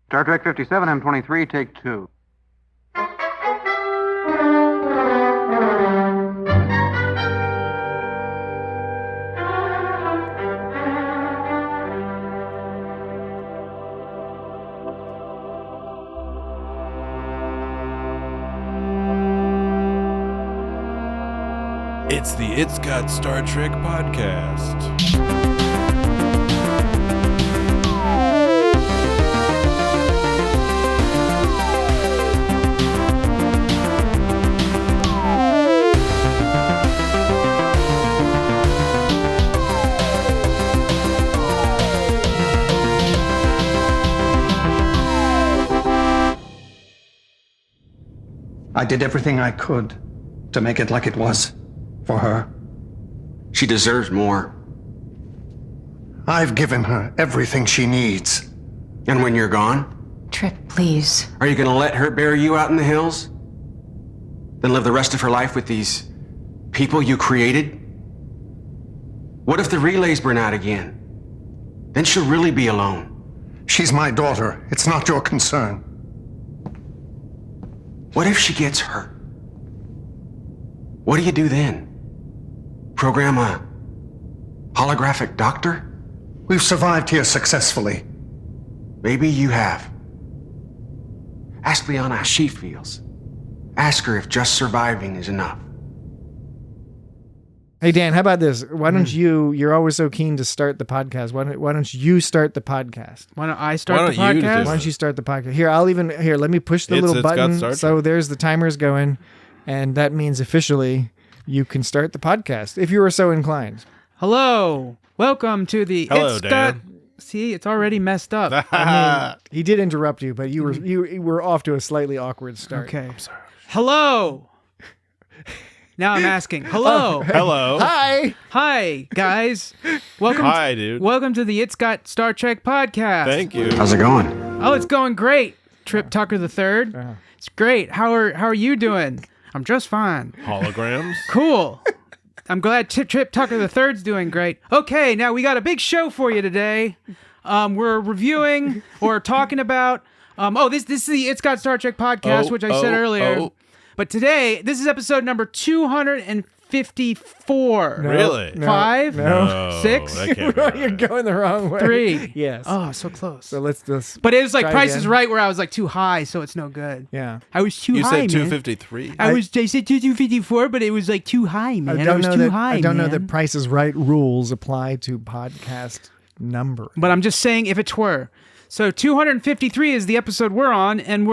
Star Trek 57, M23, take 2. It's the It's Got Star Trek podcast. I did everything I could to make it like it was for her. She deserves more. I've given her everything she needs. And when you're gone, Trip, please. are you gonna let her bury you out in the hills? Then live the rest of her life with these people you created? What if the relays burn out again? Then she'll really be alone. She's my daughter. It's not your concern. What if she gets hurt? What do you do then? Program a holographic doctor? We've survived here successfully. Maybe you have. Ask Liana how she feels. Ask her if just surviving is enough. Hey, Dan, how about this? Why don't you're always so keen to start the podcast. Why don't you start the podcast? Why don't I start the Why don't you podcast? do Why don't you start the podcast? Here, let me push the little It's got button. Star Trek. So there's the timers going. And that means officially you can start the podcast if you were so inclined. Hello. Welcome to the Hello, It's Dan. Got... See, it's already messed up. He did interrupt you, but you were off to a slightly awkward start. Okay. I'm sorry. Hello. Now I'm asking. Hello. Hello. Hi. Hi, guys. Welcome. Hi, dude. Welcome to the It's Got Star Trek podcast. Thank you. How's it going? Oh, it's going great. Trip Tucker the Third. It's great. How are you doing? I'm just fine. Holograms. Cool. I'm glad Trip Tucker the Third's doing great. Okay, now we got a big show for you today. We're reviewing or talking about. This is the It's Got Star Trek podcast, which I said earlier. But today, this is episode number 254. Really? No, 5? No. 6? that can't be right. You're going the wrong way. 3. Yes. Oh, so close. So let's just. But it was like try Price again. is Right, where I was like too high, so it's no good. Yeah. I was too You high, said man. 253. I said 254, but it was like too high, man. I was too high, I don't know man. that Price is Right rules apply to podcast number. But I'm just saying if it were. So 253 is the episode we're on, and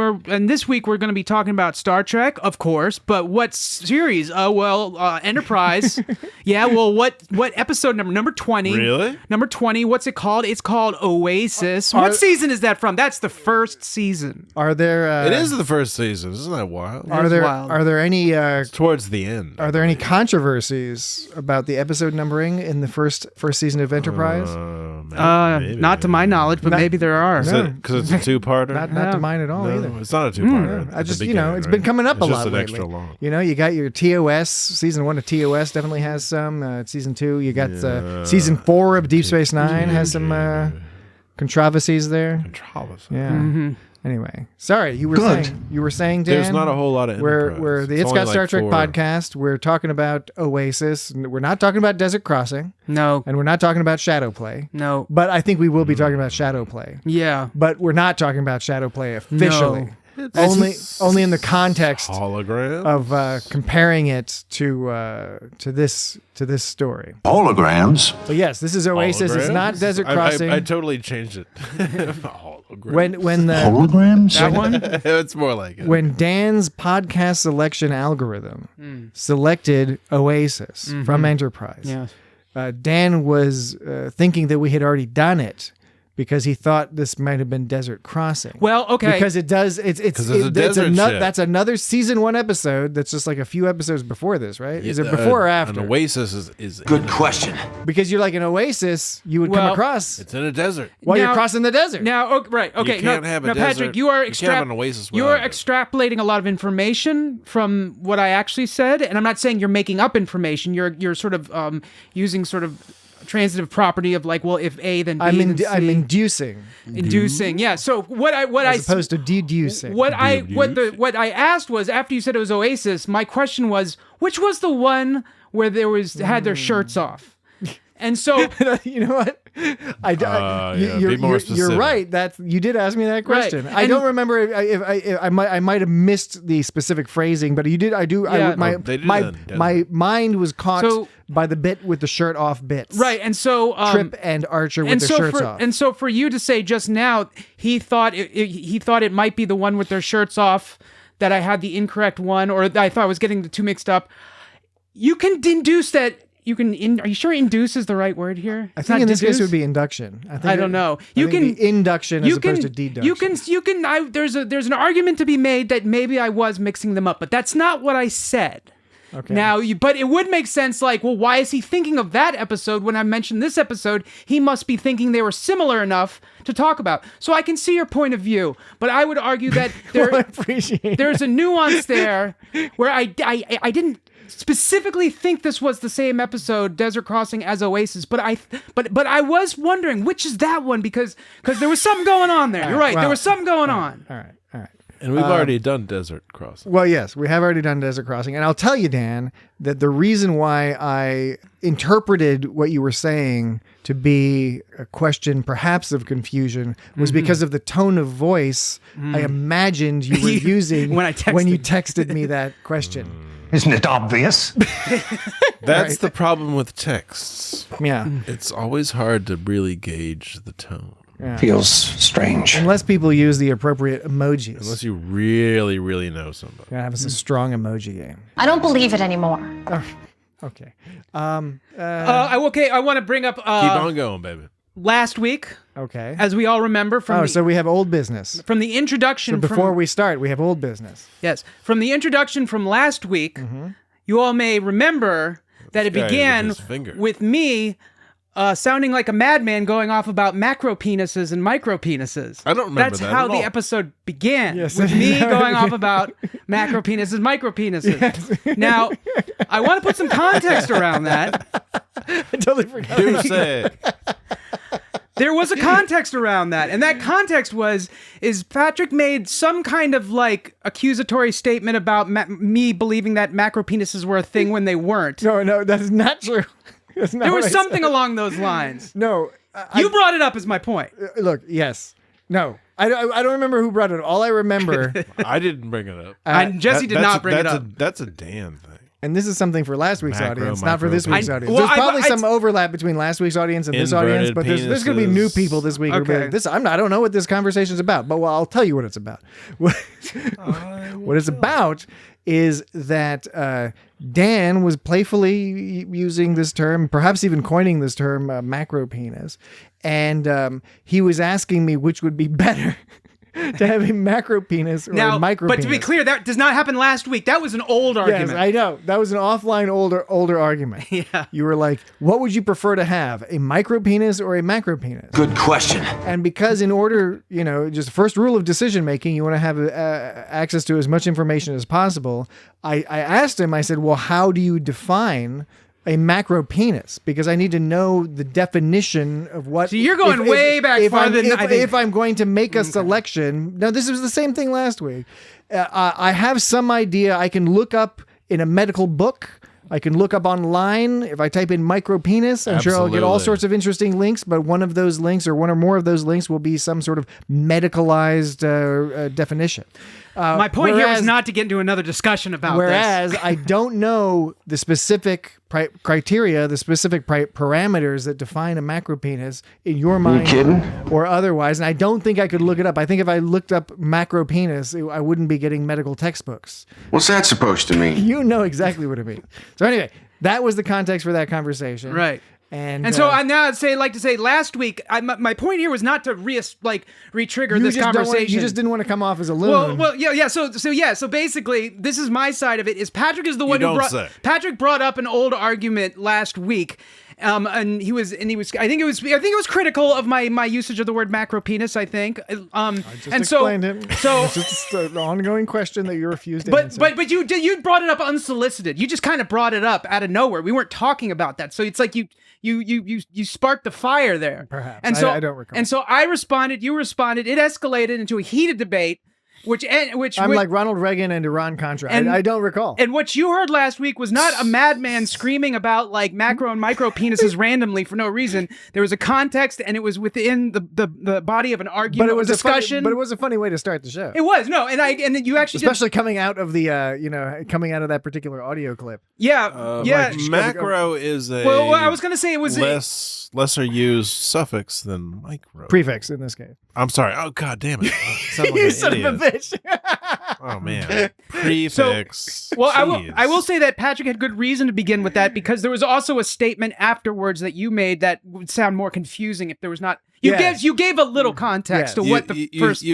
this week we're going to be talking about Star Trek, of course. But what series? Enterprise. Yeah. Well, what episode number? Number 20. Really? Number 20. What's it called? It's called Oasis. What season is that from? That's the first season. Are there? It is the first season. Isn't that wild? Are is there? wild. Are there any? It's towards the end. Are there any controversies about the episode numbering in the first season of Enterprise? Maybe. Not to my knowledge, but maybe there are. Because it's a two-parter? Not to mine at all No, either. it's not a two-parter. I at the just, beginning, it's right? been coming up It's a lot just an lately. extra long. You got your TOS, season 1 of TOS definitely has some. Season 2, you got season 4 of Deep Space Nine has some controversies there. Controversy. Yeah. Mm-hmm. Anyway, sorry, you were saying, Dan. There's not a whole lot of We're Enterprise. the It's only Got Star like Trek 4. podcast. We're talking about Oasis. And we're not talking about Desert Crossing, No. and we're not talking about Shadowplay. No. But I think we will be talking about Shadowplay. Yeah. But we're not talking about Shadowplay officially. No. Only in the context Hologram? of comparing it to this story. Holograms. But yes, this is Oasis. It's not Holograms? Desert Crossing. I totally changed it. Hologram. when the Holograms? That one? It's more like it. when Dan's podcast selection algorithm selected Oasis from Enterprise, Yeah. Dan was thinking that we had already done it because he thought this might have been Desert Crossing. Well, okay. Because it does. It's a desert ship. That's another season 1 episode. That's just like a few episodes before this, right? Is it before or after? An Oasis is Good question. Because you're like an Oasis, you would come Well, across It's in a desert. while you're Now- crossing the desert. Now, right, okay. You can't have a no, desert. Patrick, you are You can't have an Oasis you are without it. extrapolating a lot of information from what I actually said, and I'm not saying you're making up information. You're sort of using sort of transitive property of like, well, if A, then B, then C. I'm inducing. Inducing, yeah. So what As opposed to deducing. What I asked was, after you said it was Oasis, my question was, which was the one where had their shirts off? And so you know what? You're right. That you did ask me that question. Right. I don't remember if I might have missed the specific phrasing, but you did. I do. Yeah. My mind was caught by the bit with the shirt off bits. Right, and so Trip and Archer with their shirts off. And so for you to say just now, he thought it might be the one with their shirts off, that I had the incorrect one, or I thought I was getting the two mixed up. You can deduce that. Are you sure induce is the right word here? I think in this case it would be induction. I don't know. You can induction as opposed to deduction. There's an argument to be made that maybe I was mixing them up, but that's not what I said. Okay. Now, but it would make sense, like, well, why is he thinking of that episode when I mentioned this episode? He must be thinking they were similar enough to talk about. So I can see your point of view, but I would argue that there's a nuance there where I didn't specifically think this was the same episode, Desert Crossing, as Oasis, but I was wondering which is that one, because there was something going on there. You're right, there was something going on. All right. And we've already done Desert Crossing. Well, yes, we have already done Desert Crossing. And I'll tell you, Dan, that the reason why I interpreted what you were saying to be a question perhaps of confusion was because of the tone of voice I imagined you were using when you texted me that question. Isn't it obvious? That's the problem with texts. Yeah. It's always hard to really gauge the tone. Yeah. Feels strange. Unless people use the appropriate emojis. Unless you really, really know somebody. Gotta have us a strong emoji game. I don't believe it anymore. Oh, okay. Okay, I want to bring up... Keep on going, baby. Last week, okay, as we all remember from so we have old business. From the introduction... So before we start, we have old business. Yes. From the introduction from last week, you all may remember that it began with me... sounding like a madman going off about macro penises and micro penises. I don't remember That's that how at the all. epised began, Yes. with me going off about macro penises, micro penises. Yes. Now, I want to put some context around that. I totally forgot. Do say it. There was a context around that, and that context is Patrick made some kind of like accusatory statement about me believing that macro penises were a thing when they weren't. No, that is not true. There was something along those lines. No. You brought it up is my point. Look, yes. No. I don't remember who brought it up. All I remember... I didn't bring it up. Jesse did not bring it up. That's a Dan thing. And this is something for last week's audience, not for this week's audience. Well, there's probably some overlap between last week's audience and this audience, but there's going to be new people this week. Okay. I don't know what this conversation's about, but I'll tell you what it's about. What it's about is that Dan was playfully using this term, perhaps even coining this term, macro penis, and he was asking me which would be better. To have a macro penis or a micro penis. But to be clear, that does not happen last week. That was an old argument. Yes, I know. That was an offline older argument. Yeah. You were like, what would you prefer to have, a micro penis or a macro penis? Good question. And because in order, just first rule of decision making, you want to have access to as much information as possible. I asked him, I said, well, how do you define a macro penis, because I need to know the definition of what. So you're going way back farther than I think. If I'm going to make a selection, now this was the same thing last week. I have some idea. I can look up in a medical book. I can look up online. If I type in micro penis, I'm sure I'll get all sorts of interesting links, but one of those links or one or more of those links will be some sort of medicalized definition. My point here was not to get into another discussion about whereas this. I don't know the specific criteria, the specific parameters that define a macro penis in your mind or otherwise, and I don't think I could look it up. I think if I looked up macro penis, I wouldn't be getting medical textbooks. What's that supposed to mean? You know exactly what it means. So anyway, that was the context for that conversation. Right. And so I now like to say last week, my point here was not to re-trigger this conversation. You just didn't want to come off as a loon. Well, yeah. So basically, this is my side of it. Is Patrick is the one who Patrick brought up an old argument last week, And he was I think it was critical of my usage of the word macro penis, I think. I just explained it. So it's just an ongoing question that you refused to but answer. but you brought it up unsolicited. You just kind of brought it up out of nowhere. We weren't talking about that. So it's like you sparked the fire there. Perhaps. And so I don't recall. And so I responded, you responded, it escalated into a heated debate. Which I'm like Ronald Reagan and Iran-Contra. I don't recall. And what you heard last week was not a madman screaming about like macro and micro penises randomly for no reason. There was a context, and it was within the body of an argument, but it was a discussion. but it was a funny way to start the show. It was and you actually especially coming out of the coming out of that particular audio clip. Yeah. Like macro is a well, I was going to say it was lesser used suffix than micro. Prefix in this case. I'm sorry. Oh god damn it! You son of a bitch. Oh man. Prefix. So, well, I will say that Patrick had good reason to begin with that, because there was also a statement afterwards that you made that would sound more confusing if there was not. You gave a little context to what the first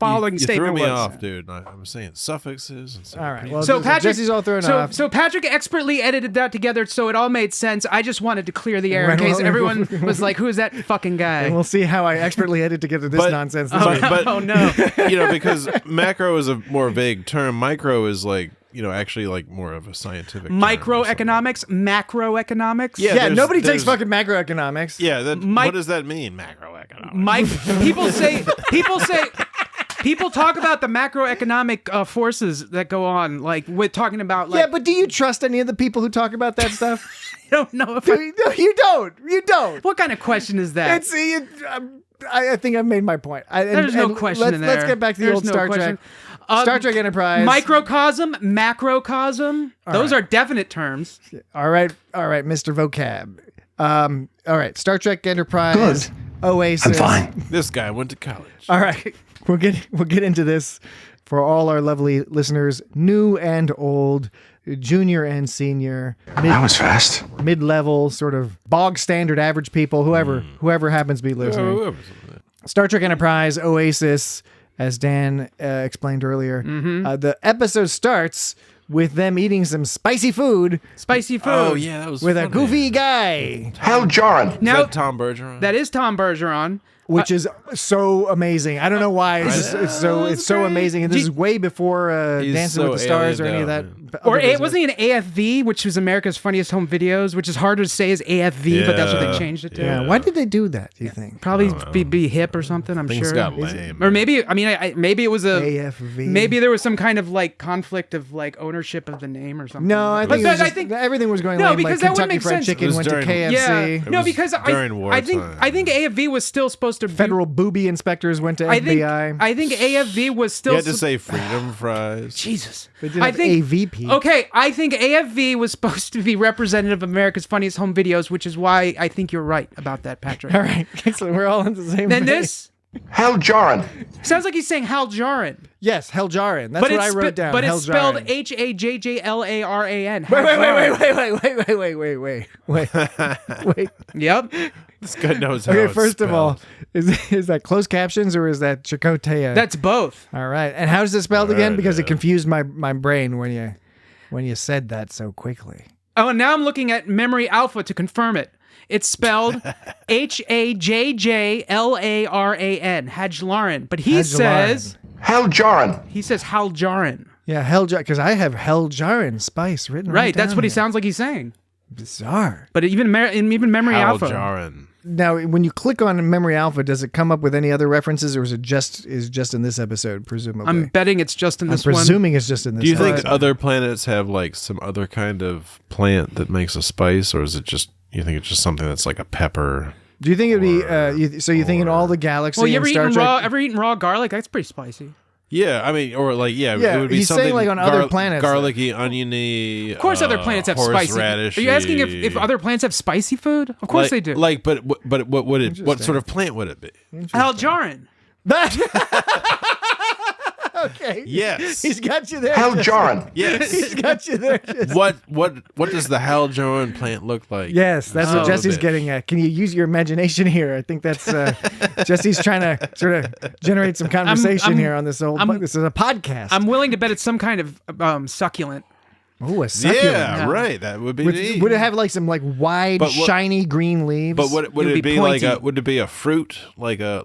following statement was. You threw me off, dude. I'm saying suffixes. And all right. Well, so Patrick, Jesse's all thrown off. So Patrick expertly edited that together, so it all made sense. I just wanted to clear the air in case everyone was like, "Who is that fucking guy?" And we'll see how I expertly edit together this nonsense. Oh no! Because macro is a more vague term. Micro is like, actually like more of a scientific term. Microeconomics, macroeconomics. Yeah, nobody takes fucking macroeconomics. Yeah, what does that mean, macroeconomics? People talk about the macroeconomic forces that go on, like with talking about. Like, yeah, but do you trust any of the people who talk about that stuff? I don't know if No, you don't. You don't. What kind of question is that? I think I've made my point. There's no question in there. Let's get back to the old Star Trek. Star Trek Enterprise. Microcosm, macrocosm. Those are definite terms. All right, Mr. Vocab. All right, Star Trek Enterprise. Good. Oasis. I'm fine. This guy went to college. All right, we'll get into this for all our lovely listeners, new and old, junior and senior. That was fast. Mid-level, sort of bog standard average people, whoever happens to be listening. Star Trek Enterprise, Oasis, as Dan explained earlier. The episode starts with them eating some spicy food. Oh yeah, that was with funny. a goofy guy. Hal Jarn. Is that Tom Bergeron? That is Tom Bergeron. Which is so amazing. I don't know why it's so amazing. And this is way before Dancing with the Stars or any of that. Or wasn't he an AFV, which was America's Funniest Home Videos, which is harder to say as AFV, but that's what they changed it to. Yeah. Why did they do that, do you think? Probably be hip or something, I'm Things sure. got lame. Or maybe, maybe it was a... AFV. Maybe there was some kind of like conflict of like ownership of the name or something. No, I think everything was going lame. Because like that wouldn't Kentucky make Fried sense. Chicken went to KFC. Yeah. No, because during I think AFV was still supposed to be... Federal booby inspectors went to FBI. I think AFV was still... You had to say freedom fries. Jesus. They didn't have AVP. Okay, I think AFV was supposed to be representative of America's Funniest Home Videos, which is why I think you're right about that, Patrick. All right, excellent. We're all on the same Then page. this Hal Jarn. sounds like he's saying Hal Jarn. Yes, Hal Jarn. That's what I wrote down. But Hal it's spelled Jarn. HAJJLARAN. Wait. Yep. This guy knows how Okay, it's first of spelled. all, is that closed captions or is that Chakotay? That's both. All right. And how's it spelled again? Right, Because it yeah. confused my brain when you said that so quickly. Oh, and now I'm looking at Memory Alpha to confirm it. It's spelled HAJJLARAN, Hajlaran. But he says Hal Jarn. Hal Jarn. Yeah, Hal Jarn, because I have Hal Jarn spice written Right, that's down what he here. sounds like he's saying. Bizarre. But even Memory Hal Alpha. Jarn. Now, when you click on Memory Alpha, does it come up with any other references, or is it just in this episode, presumably? I'm betting it's just in I'm this one. presuming it's just in this Do you episode. think other planets have like some other kind of plant that makes a spice, or is it just you think it's just something that's like a pepper? Do you think it'd be you think in all the galaxy Well, you and ever Star Trek? eaten raw garlic? That's pretty spicy. Yeah, I mean, or like Yeah, it would be he's saying, something like, on other planets. garlicky, oniony. Of course, other planets have spicy. Are you asking if other planets have spicy food? Of course they do. Like, but what would it? What sort of plant would it be? Hal Jarn. Okay. Yes. He's got you there. Hal Jesse. Jarn. Yes. He's got you there. Jesse. What does the Hal Jarn plant look like? Yes, that's what Oh, Jesse's bitch. getting at. Can you use your imagination here? I think that's Jesse's trying to sort of generate some conversation here on this this is a podcast. I'm willing to bet it's some kind of succulent. Oh, a succulent. Yeah, right. That would be neat. Would it have like some like wide, shiny green leaves? But would it be pointy. would it be a fruit like a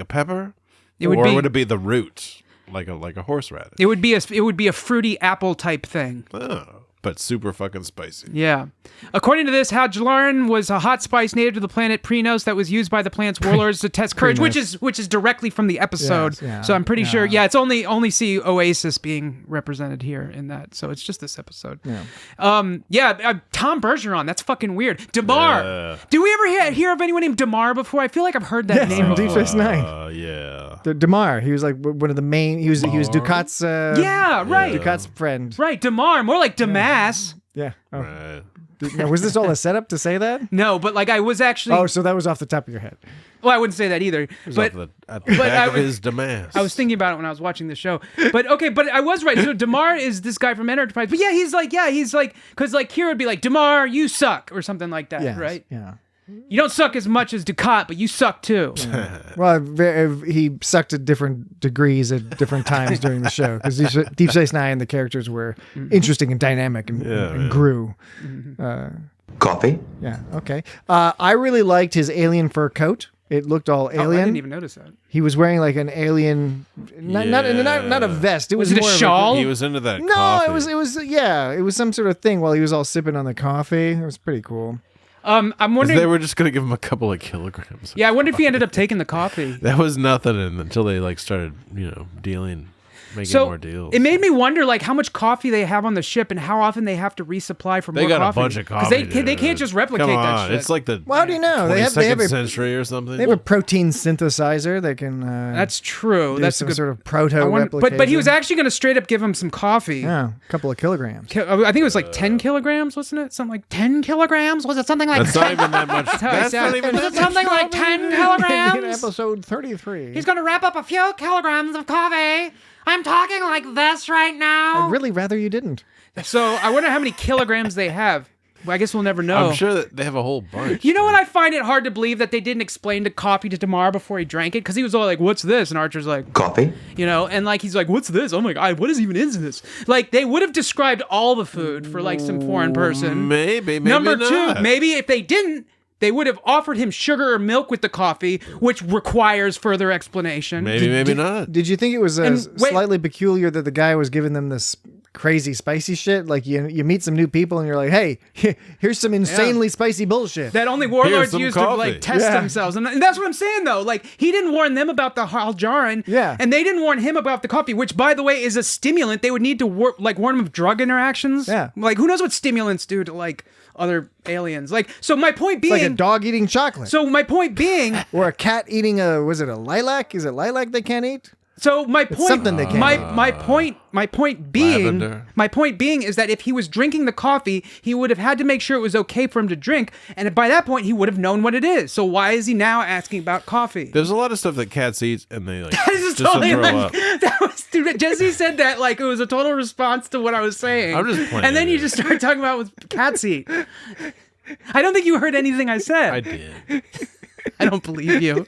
pepper? It would or be- would it be the root like a horseradish? It would be a fruity apple type thing. Oh, but super fucking spicy. Yeah. According to this, Hajlaran was a hot spice native to the planet Prenos that was used by the planet's warlords to test courage, which is directly from the episode. Yes, yeah, so I'm pretty sure. yeah. Yeah, it's only see Oasis being represented here in that. So it's just this episode. Yeah. Tom Bergeron. That's fucking weird. Damar. Do we ever hear of anyone named Damar before? I feel like I've heard that name from before. Deep Space Nine. Yeah. Damar. He was like one of the main. He was Ducat's. Yeah, right. Ducat's friend. Right, Damar. More like Damas. Yeah. Oh. Right. Now, was this all a setup to say that? No, but like I was actually. Oh, so that was off the top of your head. Well, I wouldn't say that either. But At the back of his Damas. I was thinking about it when I was watching the show. But okay, but I was right. So Damar is this guy from Enterprise. But he's like, because like Kira would be like, Damar, you suck, or something like that, Yes, right? Yeah. You don't suck as much as Ducat, but you suck too. Well, he sucked at different degrees at different times during the show because Deep Space Nine, the characters were interesting and dynamic and grew. Coffee? Yeah. Okay. I really liked his alien fur coat. It looked all Oh, alien. I didn't even notice that. He was wearing like an alien, not a vest. It was it a more of shawl? He was into that. No, coffee. it was some sort of thing while he was all sipping on the coffee. It was pretty cool. I'm 'Cause wondering. they were just gonna give him a couple of kilograms. Yeah, I wonder if he ended up taking the coffee. That was nothing until they like started, dealing, making So more deals. it made me wonder, like, how much coffee they have on the ship and how often they have to resupply for They more got coffee. a bunch of 'Cause coffee. they can't just replicate Come that on. shit. It's like the Well, how do you know? They have 22nd a century or something. They have a protein synthesizer that can. That's true. do That's some a good, sort of proto I wonder- replication. but he was actually going to straight up give him some coffee. Yeah, a couple of kilograms. I think it was like 10 kilograms, wasn't it? Something like 10 kilograms? Was it something like That's not even that much. how I That's said not it. even Was that it something like 10 kilograms? In episode 33. He's going to wrap up a few kilograms of coffee. I'm talking like this right now. I'd really rather you didn't. So I wonder how many kilograms they have. Well, I guess we'll never know. I'm sure that they have a whole bunch. You know what? I find it hard to believe that they didn't explain the coffee to Damar before he drank it, because he was all like, "What's this?" And Archer's like, Coffee? and like he's like, "What's this? Oh my god, what is even in this?" Like they would have described all the food for like some foreign person. Maybe Number not. two, maybe if they didn't, they would have offered him sugar or milk with the coffee, which requires further explanation. Maybe not. Did you think it was And wait- slightly peculiar that the guy was giving them this crazy spicy shit? Like you meet some new people and you're like, hey, here's some insanely spicy bullshit. That only warlords some use coffee. to like test Yeah. themselves, and that's what I'm saying though. Like he didn't warn them about the Haljaran, Yeah. and they didn't warn him about the coffee, which by the way is a stimulant. They would need to warn him of drug interactions. Yeah. like who knows what stimulants do to like other aliens? Like so, my point being, It's like a dog eating chocolate. so my point being, or a cat eating was it a lilac? Is it lilac they can't eat? so my point, something they can't my point being, Lavender. my point being is that if he was drinking the coffee, he would have had to make sure it was okay for him to drink, and by that point he would have known what it is. So why is he now asking about coffee? There's a lot of stuff that cats eat, and they like This is just to totally throw like, up. that was stupid. Jesse said that like it was a total response to what I was saying. I'm just playing and then you it. just started talking about what cats eat. I don't think you heard anything I said. I did. I don't believe you.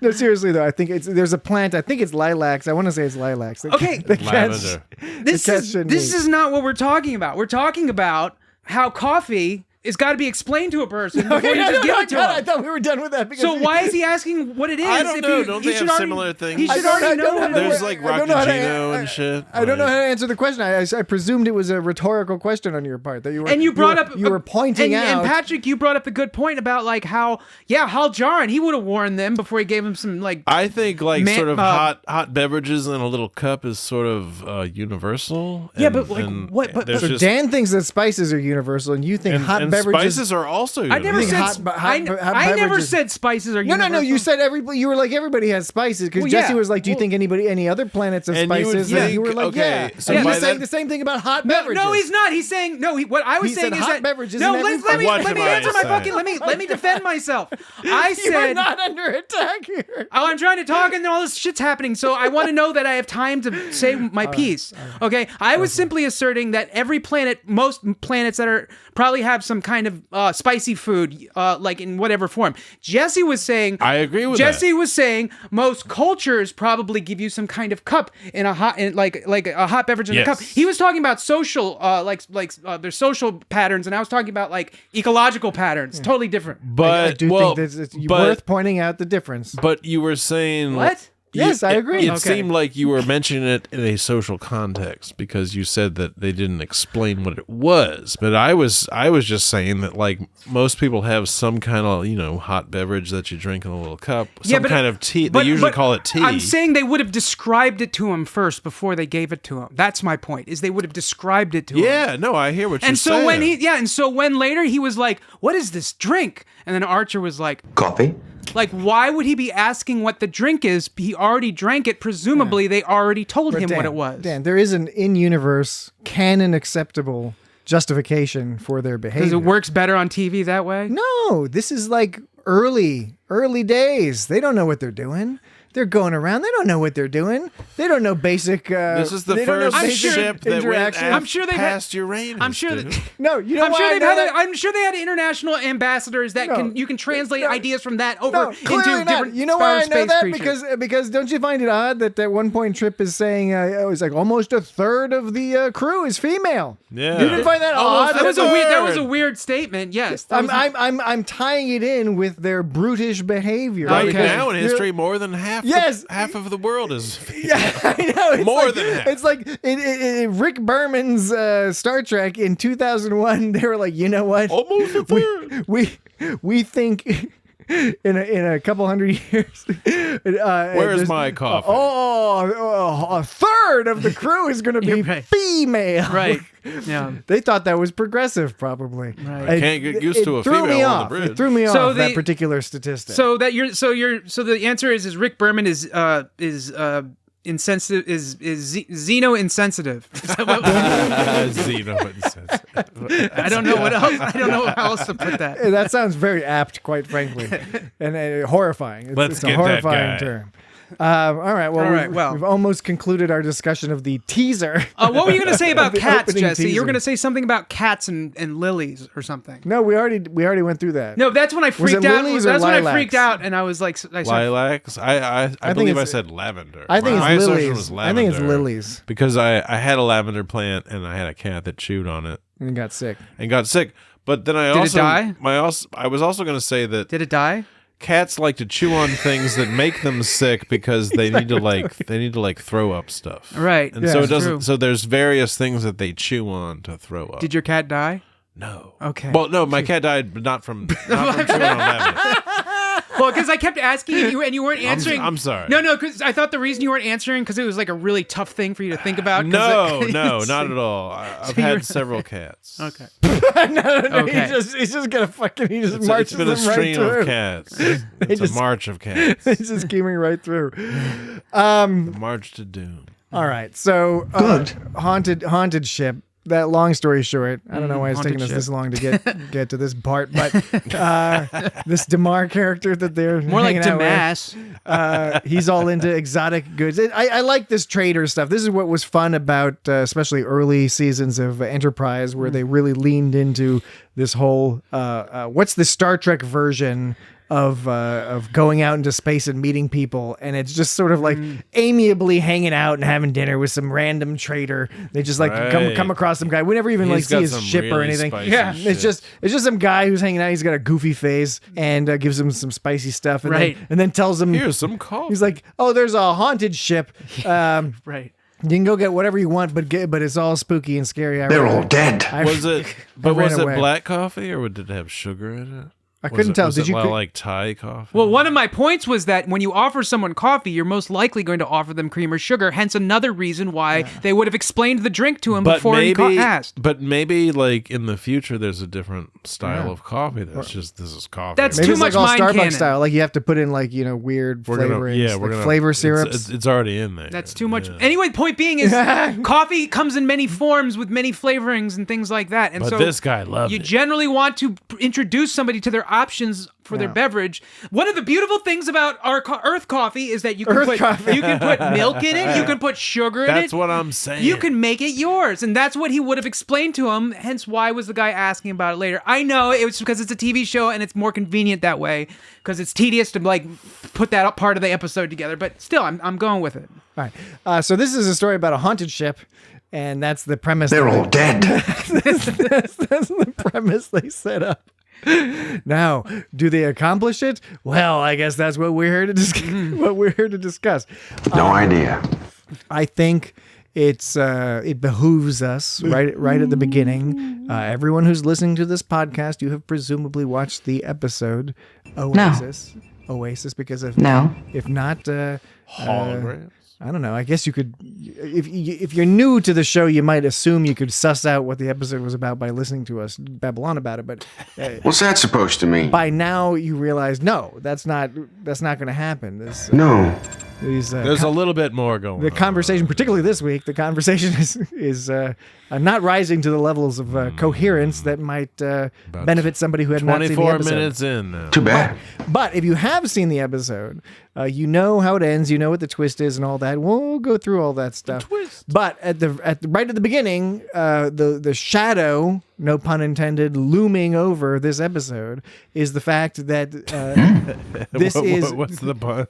No, seriously though, I think there's a plant. I think it's lilacs. I want to say it's lilacs. Okay. the cats, Lavender. This cats is shouldn't this eat. is not what we're talking about. We're talking about how coffee is got to be explained to a person before you just give it to I him. thought we were done with that. Because So why is he asking what it is? I don't if know. he- Don't he they should have already- similar things? He should I already don't know have what it the is. There's like I don't know how to- Rockagino and shit. I don't know how Like- to answer the question. I presumed it was a rhetorical question on your part that you were. And you brought up you were pointing and, out. And Patrick, you brought up a good point about like how Hal Jarin, he would have warned them before he gave him some like I think like Man- sort of hot beverages in a little cup is sort of universal. Yeah, and- but, like, and what- but- there's so just- Dan thinks that spices are universal, and you think and, hot and beverages. spices are also. I never universal. said hot I never beverages. said spices are No, universal. you said everybody. You were like everybody has spices because Well, Jesse yeah. was like, "Do you Well- think any other planets have And you would spices?" And you think- were like, okay, "Yeah." so and by he's saying that- the same thing about hot No, beverages. no, he's not. He's saying no. What I was He saying said is hot that beverages no. in Let every me What let me am I answer my saying? fucking. Let me defend myself. I You said are not under attack here. Oh, I'm trying to talk and all this shit's happening, so I want to know that I have time to say my piece. Okay? I was simply asserting that every planet, most planets that are probably have some kind of spicy food, like in whatever form. Jesse was saying, I agree with Jesse was saying most cultures probably give you some kind of cup in a hot, like a hot beverage in a cup. He was talking about social, their social patterns, and I was talking about like ecological patterns. Totally different. But I do think that it's worth pointing out the difference. But you were saying What? Yes, I agree. It seemed like you were mentioning it in a social context because you said that they didn't explain what it was. But I was just saying that like most people have some kind of hot beverage that you drink in a little cup, some kind of tea. They usually call it tea. I'm saying they would have described it to him first before they gave it to him. That's my point. Is they would have described it to him. Yeah, no, I hear what you're and so saying. when later he was like, "What is this drink?" And then Archer was like, Coffee? Like, why would he be asking what the drink is? He already drank it. Presumably, they already told him what it was. Dan, there is an in-universe, canon acceptable justification for their behavior. Because it works better on TV that way? No, this is like early days. They don't know what they're doing. They're going around. They don't know what they're doing. They don't know basic. This is the first ship that went I'm sure they've past Uranus. I'm sure that. No, you know I'm why sure I they've know had. that? I'm sure they had international ambassadors that you can translate ideas from that over into different. You know why I know space that? creatures. Because don't you find it odd that at one point Trip is saying it was like almost a third of the crew is female. Yeah, you didn't find that odd? That was a weird statement. Yes, I'm tying it in with their brutish behavior. Right now in history, more than half. Half of the world is I know. It's more like, than half. It's like in Rick Berman's Star Trek in 2001. They were like, you know what? Almost a third. We think in a couple hundred years. Where's my coffee? A third of the crew is going to be female. Right. Yeah. They thought that was progressive, probably. Right. Can't get used to a female on the bridge. It threw me off that particular statistic. So the answer is Rick Berman is insensitive is xeno insensitive. Xeno insensitive. I don't know what else. I don't know how else to put that. That sounds very apt, quite frankly, and horrifying. It's a horrifying term. All right. Well, we've almost concluded our discussion of the teaser. What were you going to say about cats, Jesse? Teaser. You were going to say something about cats and lilies or something. No, we already went through that. No, that's when I freaked out. That's when I freaked out, and I was like, lilacs. I believe I said lavender. I think my it's assertion lilies. was lavender I think it's lilies because I had a lavender plant and I had a cat that chewed on it and got sick. But then Did it die? I was also going to say that. Did it die? Cats like to chew on things that make them sick because they need to throw up stuff. Right. And so it doesn't. True. So there's various things that they chew on to throw up. Did your cat die? No. Okay. Well, no, my cat died, but not from chewing on lavender. Well, because I kept asking you and you weren't answering. I'm sorry. No, because I thought the reason you weren't ansering because it was like a really tough thing for you to think about. No, not at all. I've had several cats. Okay. No. Okay. He's just gonna fucking. It's been a stream of cats. It's a march of cats. It's just scheming right through. The march to doom. All right, so haunted ship. That long story short, I don't know why it's taking us this long to get to this part, but this Damar character that they're more like Damas, he's all into exotic goods. I like this trader stuff. This is what was fun about especially early seasons of Enterprise, where they really leaned into this whole what's the Star Trek version of going out into space and meeting people, and it's just sort of like amiably hanging out and having dinner with some random trader. They just like come across some guy. We never even see his ship or anything. Yeah, it's just some guy who's hanging out. He's got a goofy face and gives him some spicy stuff, and then tells him, "Here's some coffee." He's like, "Oh, there's a haunted ship." Right. You can go get whatever you want, but it's all spooky and scary. They're all dead. Was it black coffee or did it have sugar in it? I couldn't tell. Did you like Thai coffee? Well, one of my points was that when you offer someone coffee, you're most likely going to offer them cream or sugar. Hence, another reason why they would have explained the drink to him before he asked. But maybe, like in the future, there's a different style of coffee. That's just this is coffee. That's maybe too it's much like all mind Starbucks canon. style. Like you have to put in weird flavorings, flavor syrups. It's already in there. That's too much. Anyway, point being is coffee comes in many forms with many flavorings and things like that. And but so this guy loved it. You generally want to introduce somebody to their options for their Yeah. beverage. One of the beautiful things about our Earth coffee is that you can Earth coffee. you can put milk in it, you can put sugar in it. That's what I'm saying. You can make it yours, and that's what he would have explained to him. Hence, why was the guy asking about it later? I know it was because it's a TV show and it's more convenient that way because it's tedious to like put that part of the episode together. But still, I'm going with it. All right. So this is a story about a haunted ship, and that's the premise. They're all dead. that's the premise they set up. Now, do they accomplish it? Well, I guess that's what we're here to discuss. No idea. I think it behooves us right at the beginning. Everyone who's listening to this podcast, you have presumably watched the episode Oasis. No. Oasis, because if not, holograms. I don't know. I guess you could, if you're new to the show, you might assume you could suss out what the episode was about by listening to us babble on about it. But What's that supposed to mean? by now you realize, no, that's not going to happen. No. There's a little bit more going on. The conversation, particularly this week, the conversation is not rising to the levels of coherence that might benefit somebody who had not seen the 24 episode. minutes in now. Too bad. But if you have seen the episode, you know how it ends, you know what the twist is and all that. We'll go through all that stuff. But right at the beginning, the shadow, no pun intended, looming over this episode is the fact that this is What's the pun?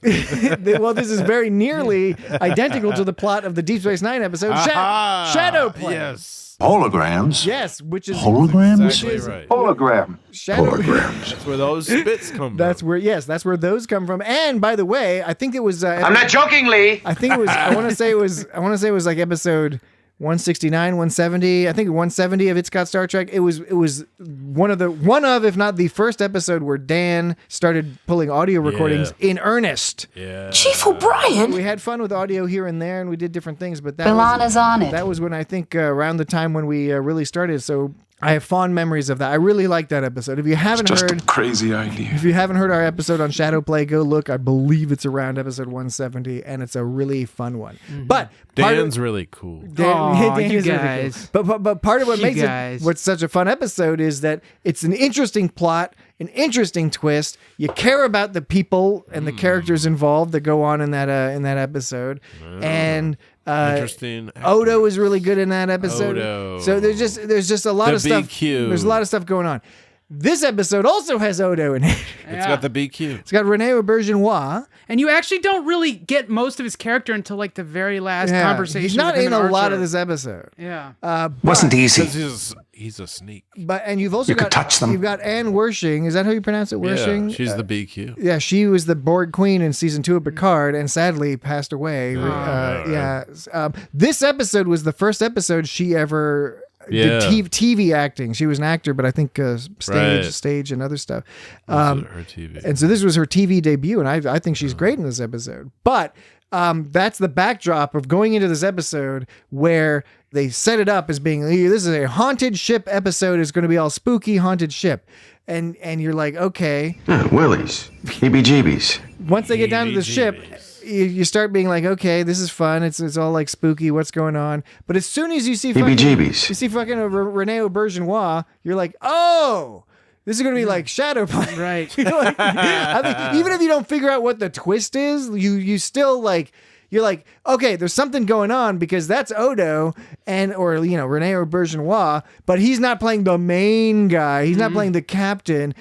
well, this is very nearly identical to the plot of the Deep Space Nine episode, Shadowplay. Yes. Holograms? Yes, which is Holograms? Exactly right. Hologram. That's where those spits come That's from. that's where those come from. And by the way, I think it was. I'm not joking, Lee. I think it was. I want to say it was like episode 169, 170. I think 170 of It's Got Star Trek. It was one of, if not the first episode where Dan started pulling audio recordings in earnest. Yeah. Chief O'Brien? We had fun with audio here and there, and we did different things. But Milana's on it. That was when I think around the time when we really started. So I have fond memories of that. I really like that episode. If you haven't Just heard, a crazy idea. if you haven't heard our episode on Shadowplay, go look. I believe it's around episode 170, and it's a really fun one. But Dan's really cool. Aw, you is really guys. cool. But part of what You makes guys. it what's such a fun episode is that it's an interesting plot, an interesting twist. You care about the people and the characters involved that go on in that episode, and. Interesting. Odo is really good in that episode. Odo. So there's just a lot The of stuff. BQ. There's a lot of stuff going on. This episode also has Odo in it. It's got the BQ. It's got Rene Aubergenois. And you actually don't really get most of his character until like the very last conversation. He's not with him in and a lot Archer. of this episode. Yeah. Wasn't easy. Because he's a sneak. And you've also You could touch them. You've got Anne Wershing. Is that how you pronounce it? Wershing. Yeah, she's the BQ. Yeah, she was the Borg Queen in season 2 of Picard, and sadly passed away. This episode was the first episode she ever did TV acting. She was an actor, but I think stage and other stuff. Her TV. And so this was her TV debut, and I think she's great in this episode. But that's the backdrop of going into this episode where they set it up as being, this is a haunted ship episode. It's going to be all spooky haunted ship. And you're like, okay. Willies. Heebie-jeebies. Once they get down to the ship, you start being like, okay, this is fun. It's all like spooky. What's going on? But as soon as you see fucking Rene Aubergenois, you're like, oh, this is going to be like Shadowplay. Right. Like, I think even if you don't figure out what the twist is, you still like, you're like, okay, there's something going on because that's Odo or Rene Aubergenois, but he's not playing the main guy. He's not playing the captain.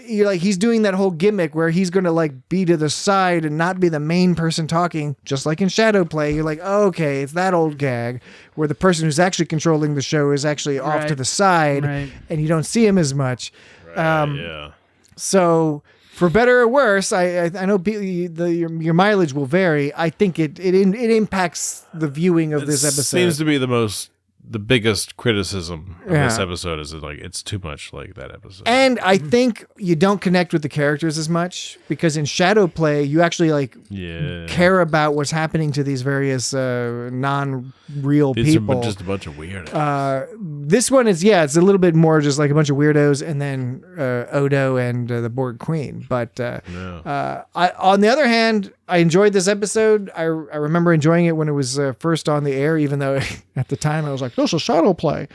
You're like, he's doing that whole gimmick where he's going to like be to the side and not be the main person talking, just like in Shadowplay. You're like, oh, okay, it's that old gag where the person who's actually controlling the show is actually off to the side and you don't see him as much. Yeah. So for better or worse, I know your mileage will vary. I think it impacts the viewing of this episode. Seems to be the biggest criticism of this episode is that, like, it's too much like that episode. And I think you don't connect with the characters as much because in Shadowplay you actually like care about what's happening to these various non-real people. Are just a bunch of weirdos. This one is it's a little bit more just like a bunch of weirdos and then Odo and the Borg Queen. But on the other hand, I enjoyed this episode. I remember enjoying it when it was first on the air, even though at the time I was like, "This is Shadowplay."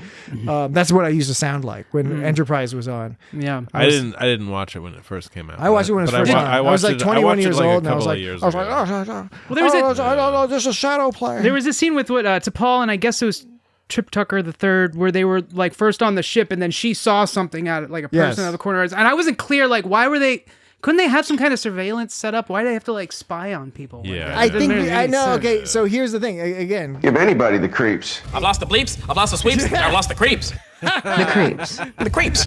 That's what I used to sound like when Enterprise was on. Yeah, I didn't watch it when it first came out. I watched it when it was first on. I was like 21 years old, and I was like, "Oh, well, there was this is Shadowplay." There was a scene with T'Pol, and I guess it was Trip Tucker the Third, where they were like first on the ship, and then she saw something at it, like a person out of the corner, and I wasn't clear, like, why were they? Couldn't they have some kind of surveillance set up? Why do they have to like spy on people? Yeah. I think I know. Okay, so here's the thing. Again, Give anybody the creeps. I've lost the bleeps, I've lost the sweeps, and I've lost the creeps. The creeps. The creeps.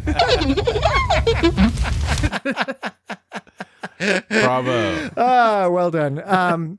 Bravo. well done.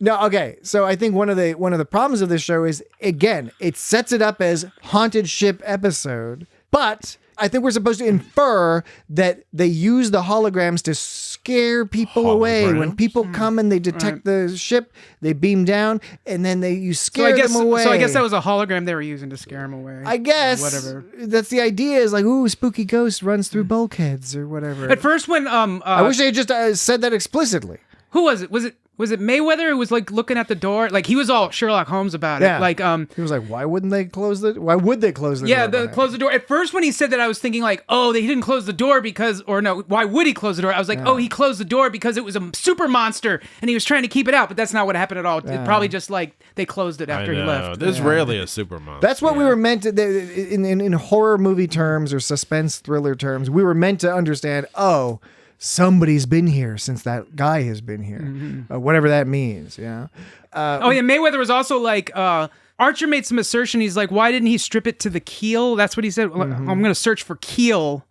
No, okay. So I think one of the problems of this show is, again, it sets it up as haunted ship episode, but I think we're supposed to infer that they use the holograms to scare people away. When people come and they detect the ship, they beam down, and then you scare them away. So I guess that was a hologram they were using to scare them away. I guess. Whatever. That's the idea, is like, ooh, spooky ghost runs through bulkheads or whatever. At first, when I wish they had just said that explicitly. who was it? Was it Mayweather who was like looking at the door? Like he was all Sherlock Holmes about it. Yeah. Like he was like, why would they close the door? Close the door. At first when he said that, I was thinking like, oh, they didn't close the door why would he close the door? I was like, oh, he closed the door because it was a super monster and he was trying to keep it out, but that's not what happened at all. It probably just like they closed it after he left. There's rarely a super monster. That's what we were meant to, in horror movie terms or suspense thriller terms, we were meant to understand, oh, somebody's been here since that guy has been here. Whatever that means, yeah. Mayweather was also like, Archer made some assertion. He's like, why didn't he strip it to the keel? That's what he said. I'm going to search for keel,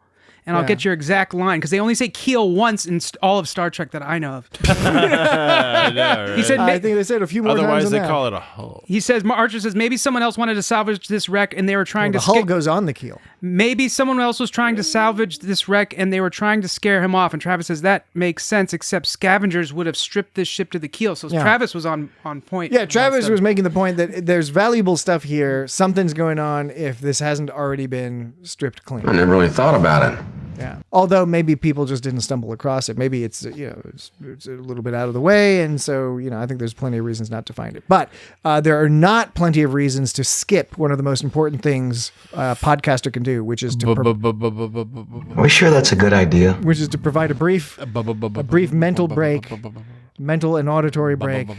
and I'll get your exact line, because they only say keel once in all of Star Trek that I know of. I know, right? He said, I think they said a few more otherwise times they than call it a hull. He says, Archer says, maybe someone else wanted to salvage this wreck and they were trying the to hull goes on the keel. Maybe someone else was trying to salvage this wreck and they were trying to scare him off. And Travis says that makes sense, except scavengers would have stripped this ship to the keel. So Travis was on point. Yeah, Travis was making the point that there's valuable stuff here. Something's going on if this hasn't already been stripped clean. I never really thought about it. Yeah. Although maybe people just didn't stumble across it. Maybe it's it's a little bit out of the way, and so I think there's plenty of reasons not to find it. But there are not plenty of reasons to skip one of the most important things a podcaster can do, which is to Are we sure that's a good idea? which is to provide a brief mental break, mental and auditory break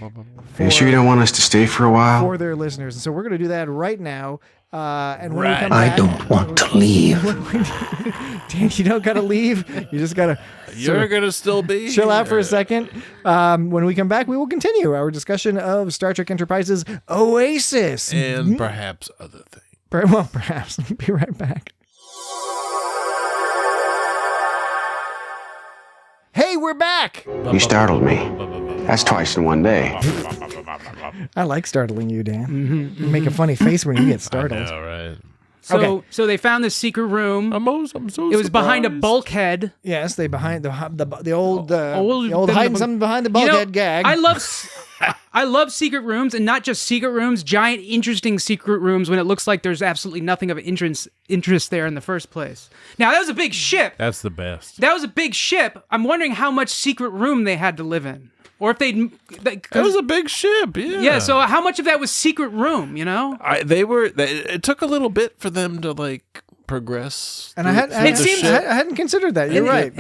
You sure you don't want us to stay for a while? for their listeners. And so we're going to do that right now. And when we come I back, don't want to leave. Dan, you don't got to leave. You just got to You're going to still be chill out for a here. second. When we come back, we will continue our discussion of Star Trek Enterprise's Oasis. And perhaps other things. Well, perhaps. Be right back. Hey, we're back. You startled me. That's twice in one day. I like startling you, Dan. You make a funny face when you get startled. All right. So they found this secret room. I'm so It was behind a surprised. bulkhead. Yes, they behind the old hiding something behind the bulkhead gag. I love secret rooms, and not just secret rooms, giant, interesting secret rooms when it looks like there's absolutely nothing of interest there in the first place. Now, that was a big ship. That's the best. That was a big ship. I'm wondering how much secret room they had to live in. Or if they'd... That was a big ship, yeah. Yeah, so how much of that was secret room, It took a little bit for them to, like, progress. And I hadn't considered that. You're right.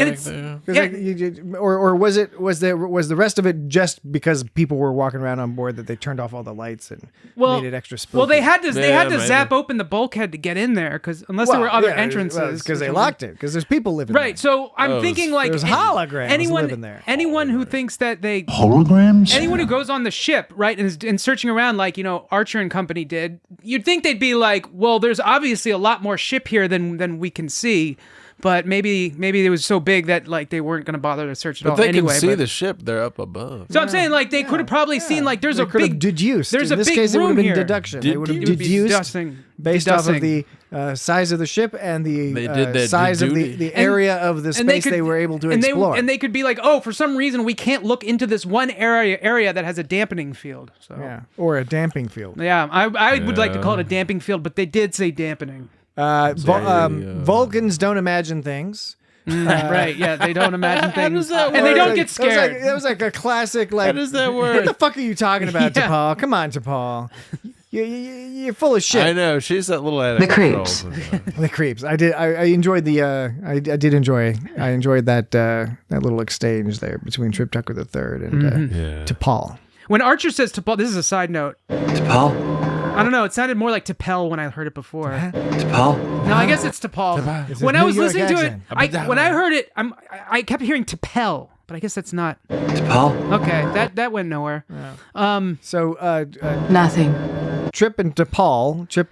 Or was the rest of it just because people were walking around on board that they turned off all the lights and made it extra spooky? Well, they had to zap open the bulkhead to get in there, because unless there were other entrances, because they locked it, because there's people living right. there. So I'm thinking like there's holograms living there. Anyone who thinks that they Holograms? anyone who goes on the ship, right, and searching around like Archer and company did, you'd think they'd be like, well, there's obviously a lot more ship here than we can see. But maybe it was so big that like they weren't going to bother to search it all But they anyway. can see the ship. They're up above. So I'm saying like they could have probably seen like there's They a could have big deduced. There's in a this big case, it would room have been here. deduction. They would have It would be deduced based off of the deducing. size of the ship and They did the that size of duty. the area of the space they were able to explore. And they could be like, oh, for some reason we can't look into this one area that has a dampening field. So or a damping field. yeah, I would like to call it a damping field, but they did say dampening. Vulcans don't imagine things. Right, yeah, they don't imagine How things. does that And they work? don't get scared. That was like a classic, like, How does that work? what the fuck are you talking about, Yeah. T'Pol? Come on, T'Pol. You're full of shit. I know she's that little out of The control creeps. sometimes. The creeps. I enjoyed the. I enjoyed that little exchange there between Trip Tucker III and Yeah. T'Pol. When Archer says T'Pol, this is a side note. T'Pol? I don't know. It sounded more like T'Pel when I heard it before. T'Pol? No, I guess it's T'Pol. It's a When I New was York listening to it, accent. when I heard it, I kept hearing T'Pel, but I guess that's not. T'Pol? Okay, that went nowhere. So Nothing. Trip and T'Pol. Trip.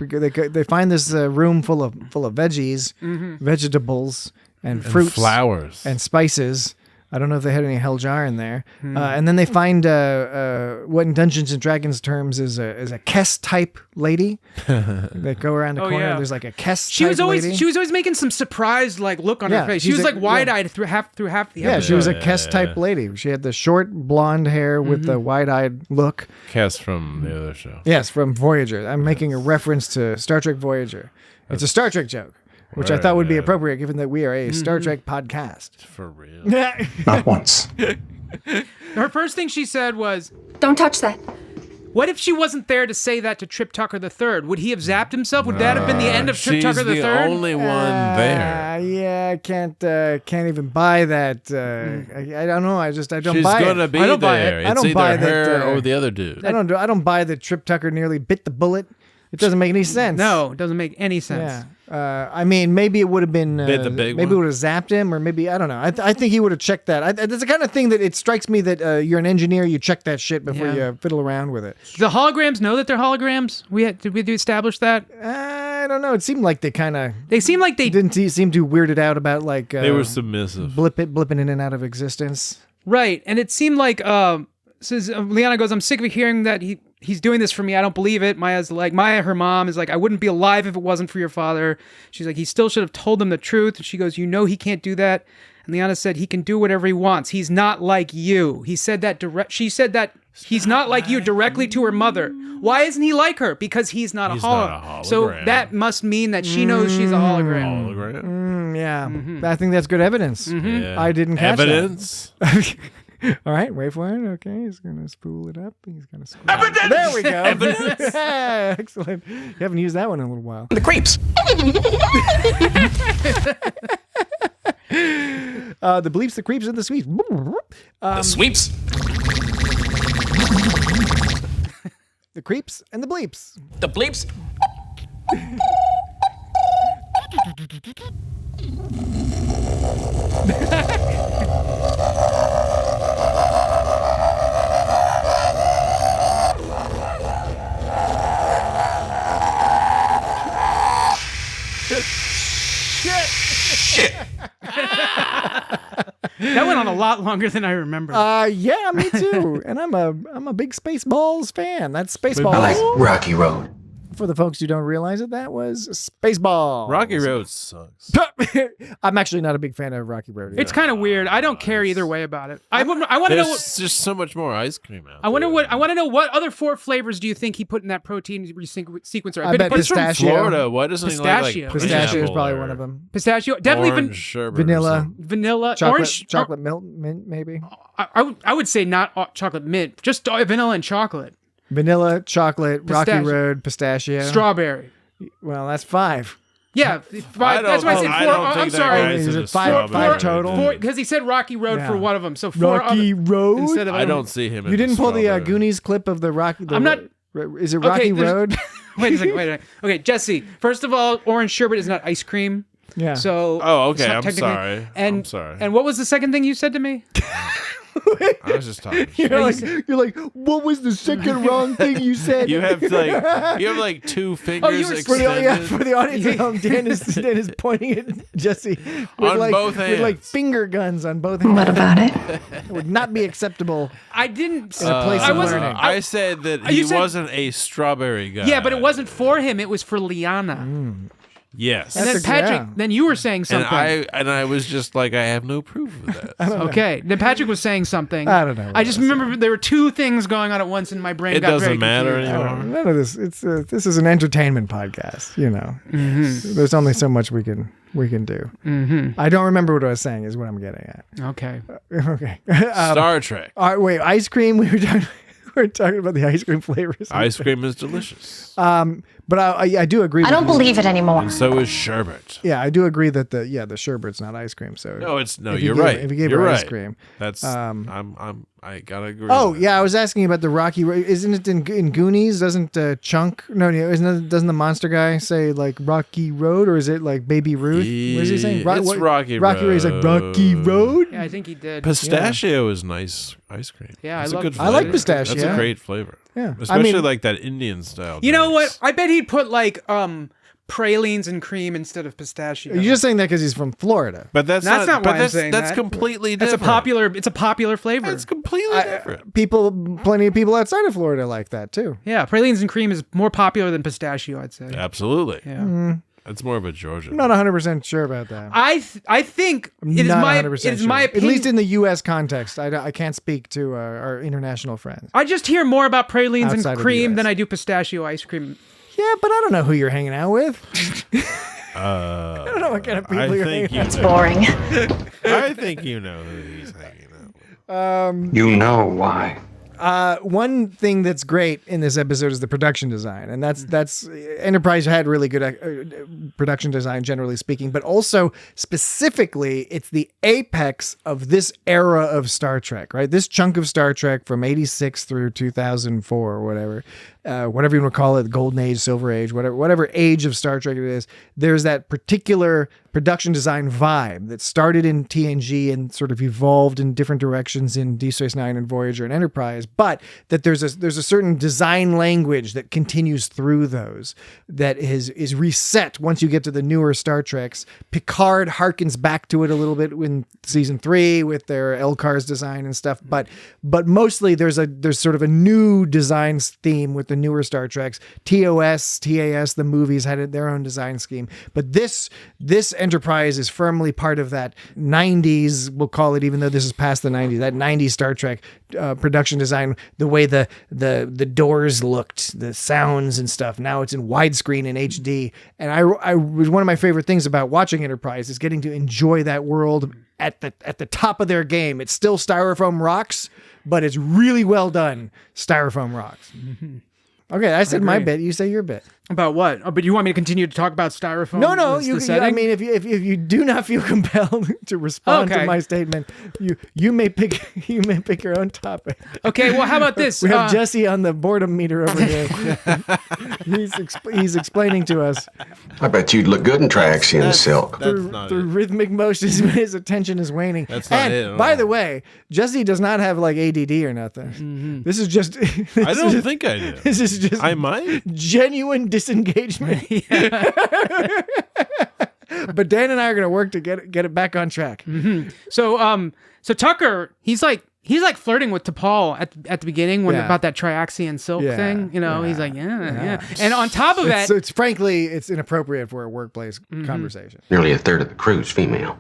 They find this room full of veggies, vegetables, and fruits, Flowers. and spices. I don't know if they had any hell jar in there. And then they find what in Dungeons and Dragons terms is a Kess type lady. They go around the Oh, corner. yeah. There's like a Kess. She was type always lady. making some surprised look on Yeah, her face. She she's was like- like wide-eyed through half the Yeah, she was a Yeah, Kess yeah, type yeah. lady. She had the short blonde hair with the wide-eyed look. Cass from the other show. Yes, from Voyager. I'm making a reference to Star Trek Voyager. It's a Star Trek joke, which I thought would be Right. appropriate given that we are a Star Trek podcast. For real. Not once. Her first thing she said was, Don't touch that. "What if she wasn't there to say that to Trip Tucker III? Would he have zapped himself? Would that have been the end of Trip She's Tucker the III?" only one there. Yeah, I can't even buy that. I don't know. I don't She's buy gonna it. be I don't buy there. it. I It's don't either buy her that. or the other dude. I don't buy that Trip Tucker nearly bit the bullet. It doesn't make any sense. No, it doesn't make any sense. Yeah. I mean, maybe it would have been. Bit the big maybe it one? would have zapped him, or maybe I don't know. I think he would have checked that. That's the kind of thing that it strikes me that you're an engineer. You check that shit before Yeah. you fiddle around with it. The holograms know that they're holograms. Did we establish that? I don't know. It seemed like they kind of They seem like they didn't seem too weirded out about like They were submissive. blipping in and out of existence. right, and it seemed like says Liana goes, "I'm sick of hearing that he's doing this for me. I don't believe it." Maya's like, her mom is like, "I wouldn't be alive if it wasn't for your father." She's like, "He still should have told them the truth." And she goes, "You know he can't do that." And Liana said, "He can do whatever he wants. He's not like you." He said that She said that he's not like you directly to her mother. Why isn't he like her? Because he's not He's a not a hologram. So hologram. that must mean that she knows she's a hologram. Hologram. Yeah, I think that's good evidence. Yeah. I didn't catch that. Evidence. All right, wait for it. Okay, he's gonna spool it up. He's gonna spool it. There we go. Excellent. You haven't used that one in a little while. The creeps. The bleeps, the creeps, and the sweeps. The sweeps. The creeps and the bleeps. The bleeps. That went on a lot longer than I remember. Yeah, me too. And I'm a big Spaceballs fan. That's Spaceballs. I like Rocky Road. For the folks who don't realize it, that was Spaceballs. Rocky Road sucks. I'm actually not a big fan of Rocky Road. It's kind of weird. I don't care either way about it. I want to know There's what. just so much more ice cream out. I want to know what other 4 flavors do you think he put in that protein sequencer? I bet He's from pistachio. Florida. Why doesn't he Pistachio. like Pistachio is pineapple probably or one of them. Pistachio, definitely orange sherbet or Vanilla. something? vanilla, Chocolate, orange, chocolate milk, mint, maybe. I would say not chocolate mint, just vanilla and chocolate. Vanilla, chocolate, Rocky Pistachio. Road, pistachio. Strawberry. Well, that's 5. Yeah, that's why I said 4. I'm sorry. Is it five total? Because he said Rocky Road Yeah. for one of them. So 4 Rocky Road? instead of I don't see him. You in didn't pull the strawberry. Goonies clip of the Rocky. I'm not- Is it Rocky there's- Road? Wait a second. Okay, Jesse. First of all, orange sherbet is not ice cream. Yeah. So. Oh, it's okay. not I'm technically- sorry. And, I'm sorry. And what was the second thing you said to me? I was just talking. shit. You're like, what was the second wrong thing you said? You have like 2 fingers were- For extended. the audience at home, Dan is pointing at Jesse with On both with like hands. finger guns on both hands. What about it? It would not be acceptable. I didn't. In a place I of wasn't. learning. I said that You he said- wasn't a strawberry guy. Yeah, but it wasn't for him. It was for Liana. Yes. And then That's Patrick, yeah. then you were saying something. And I was just like, I have no proof of that. Okay. Then Patrick was saying something. I don't know what I just I was remember there were two things going on at once, and my brain It got very doesn't matter confused. anymore. None of this. It's this is an entertainment podcast. You know, there's only so much we can do. I don't remember what I was saying. Is what I'm getting at. Okay. Okay. Star Trek. All right, wait, ice cream. We were talking about the ice cream flavors. Ice cream is delicious. But I do agree. I don't believe it anymore. And so is sherbet. Yeah, I do agree that the sherbet's not ice cream. So No, if you're gave- right. If you gave you're her right. ice cream, That's I gotta agree. oh with yeah, I was asking about the Rocky. Isn't it in Goonies? Doesn't Chunk? No, doesn't the monster guy say like Rocky Road, or is it like Baby Ruth? What is he saying? It's Rocky Rocky Road. He's like Rocky Road. Yeah, I think he did. Pistachio is nice ice cream. Yeah, That's I a good love- I like flavor. pistachio. That's a great flavor. Yeah. Especially like that Indian style. You know drinks. what? I bet he'd put like pralines and cream instead of pistachio. You're just saying that because he's from Florida. But that's That's not why but I'm that's, saying that's that. completely It's different. a popular flavor. It's completely different. Plenty of people outside of Florida like that too. Yeah, pralines and cream is more popular than pistachio, I'd say. Absolutely. Yeah. It's more of a Georgia. I'm not 100% sure about that. I think it is Not my 100% it is sure. my At opinion. least in the U.S. context. I can't speak to our international friends. I just hear more about pralines Outside and of the cream US. than I do pistachio ice cream. Yeah, but I don't know who you're hanging out with. I don't know what kind of people you're hanging out with. Boring. I think you know who he's hanging out with. You know why. One thing that's great in this episode is the production design, and that's Enterprise had really good production design, generally speaking, but also specifically, it's the apex of this era of Star Trek, right? This chunk of Star Trek from '86 through 2004 or whatever you want to call it, Golden Age, Silver Age, whatever age of Star Trek it is. There's that particular production design vibe that started in TNG and sort of evolved in different directions in Deep Space Nine and Voyager and Enterprise, but that there's a certain design language that continues through those that is reset once you get to the newer Star Treks. Picard harkens back to it a little bit in season 3 with their Elcar's design and stuff, but mostly there's sort of a new design theme with the newer Star Treks. TOS, TAS, the movies had their own design scheme, but this Enterprise is firmly part of that 90s, we'll call it, even though this is past the 90s, that 90s Star Trek production design, the way the doors looked, the sounds and stuff. Now it's in widescreen and HD. And I was one of my favorite things about watching Enterprise is getting to enjoy that world at the top of their game. It's still styrofoam rocks, but it's really well done styrofoam rocks. Okay, I said my bit. You say your bit. About what? Oh, but you want me to continue to talk about styrofoam? No. The setting? I mean, if you do not feel compelled to respond to my statement, you may pick your own topic. Okay. Well, how about this? We have Jesse on the boredom meter over here. he's explaining to us I bet you'd look good in triaxion silk. through rhythmic motions when his attention is waning. That's not and it at by all. the way, Jesse does not have like ADD or nothing. This is just. I don't think I do. This is just I might. genuine disengagement. But Dan and I are going to work to get it back on track. So Tucker, he's like flirting with T'Pol at the beginning about that triaxion silk thing. You know, he's like, yeah. And on top of that, It's frankly, it's inappropriate for a workplace conversation. Nearly a third of the crew's female.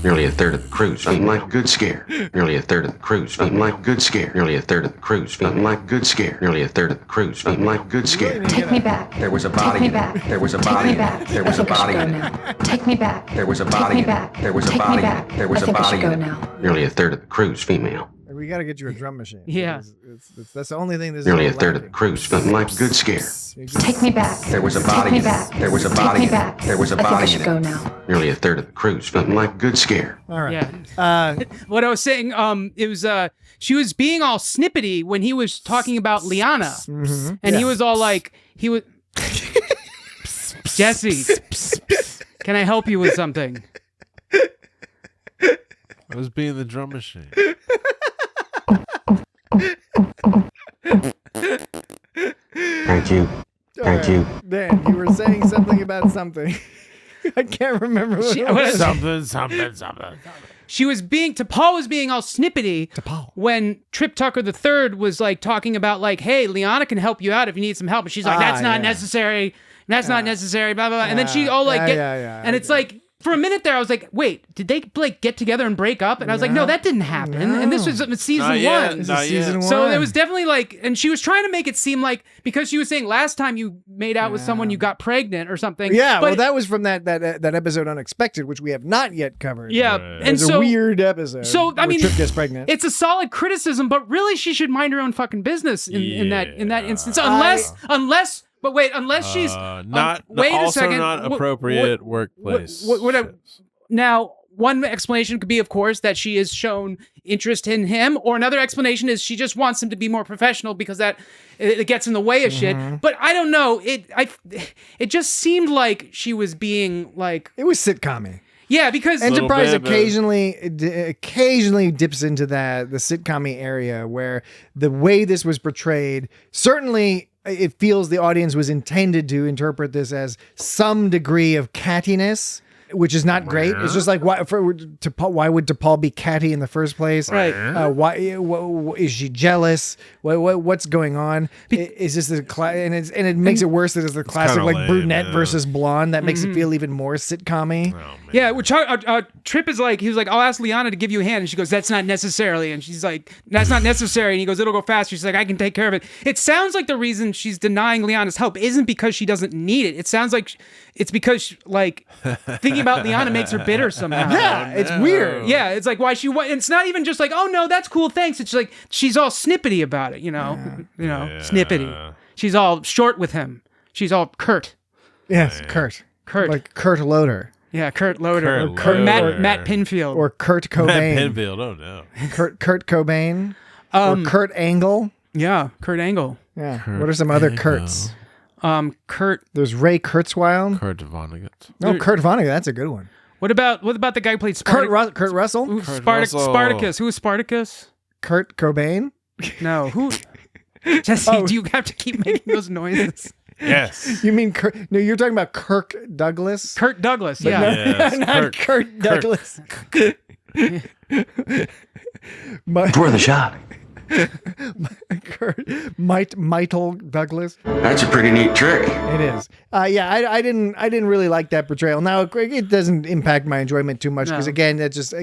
Nearly a third of the crew's female. Like good scare. Nearly a third of the crew's female. Like good scare. Nearly a third of the crew's female. Like good scare. Nearly a third of the crew's female. Like good scare. Take me back. There was a Take body me in it. back. There was a Take body me in back. it. There was a I think I body should in go it. now. Take me back. There was a Take body me in it. back. There was a Take me body in it. back. There was I a think I body should in go it. now. Nearly a third of the crew's female. We got to get you a drum machine. Yeah. That's the only thing. Nearly a third of the crew's female. Like good scare. Take me back. There was a Take body me in back. it. There was a Take body me in back. it. There was a I think I body should in go it. now. Nearly a third of the crew's female. Like good scare. All right. yeah. What I was saying, it was she was being all snippety when he was talking about Liana, and he was all like, he was Jesse, can I help you with something? I was being the drum machine. Thank you. Thank you. Dan, you were saying something about something. I can't remember what it was. Something. T'Pol was being all snippety when Trip Tucker III was like talking about like, hey, Liana can help you out if you need some help. And she's like, that's not necessary. That's not necessary, blah, blah, blah. And then she all like, and it's like, for a minute there, I was like, wait, did they like get together and break up? And I was like, no, that didn't happen. And this was season one. This is season one. So it was definitely like, and she was trying to make it seem like, because she was saying last time you made out with someone, you got pregnant or something. Yeah, but well, that was from that episode Unexpected, which we have not yet covered. Yeah, Right. And and it's so a weird episode. So I where mean, Trip gets pregnant. it's a solid criticism, but really she should mind her own fucking business in that instance, unless. But wait, unless she's not wait also a second, not appropriate workplace. Now, one explanation could be, of course, that she has shown interest in him, or another explanation is she just wants him to be more professional because that it gets in the way of shit. But I don't know. It just seemed like she was being like, it was sitcom-y. yeah, because Enterprise bit, but- occasionally dips into the sitcom-y area where the way this was portrayed, certainly it feels the audience was intended to interpret this as some degree of cattiness, which is not great. It's just like, why would T'Pol be catty in the first place? Right. Why is she jealous? What's going on? Is this and it makes it worse that it's the classic kinda like lame, brunette yeah. versus blonde that makes it feel even more sitcom-y. yeah, which Trip is like, he was like, I'll ask Liana to give you a hand, and she goes, that's not necessarily, and she's like, that's not necessary, and he goes, it'll go faster. She's like, I can take care of it. It sounds like the reason she's denying Liana's help isn't because she doesn't need it. It sounds like it's because like thinking about Liana makes her bitter somehow. Yeah, it's weird. Yeah, it's like why it's not even just like, oh no, that's cool, thanks. It's like she's all snippety about it, snippety. She's all short with him. She's all curt. Yes, Kurt. Like Kurt Loder. Yeah, Kurt Loder. Kurt Or Loder. Matt Pinfield. Or Kurt Cobain. Penfield, oh no. Kurt Cobain. Or Kurt Angle. yeah, Kurt Angle. Yeah. What are some other Kurts? Kurt. There's Ray Kurzweil. Kurt Vonnegut. Oh, Kurt Vonnegut. That's a good one. What about the guy who played Spartacus? Kurt Russell. Russell. Spartacus. Who is Spartacus? Kurt Cobain. No, who? Jesse, do you have to keep making those noises? Yes. You mean Kurt? No, you're talking about Kirk Douglas. Kurt Douglas. Yeah. Yes. Not Kurt Douglas. For the shot. Michael Douglas. That's a pretty neat trick. It is. Yeah, I didn't really like that portrayal. Now it doesn't impact my enjoyment too much because again, that just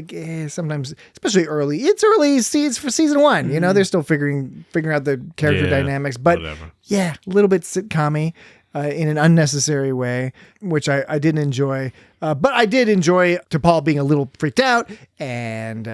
sometimes, especially early. It's early. It's for season one. You know, they're still figuring out the character dynamics. But yeah, a little bit sitcom-y. In an unnecessary way, which I didn't enjoy. But I did enjoy T'Pol being a little freaked out and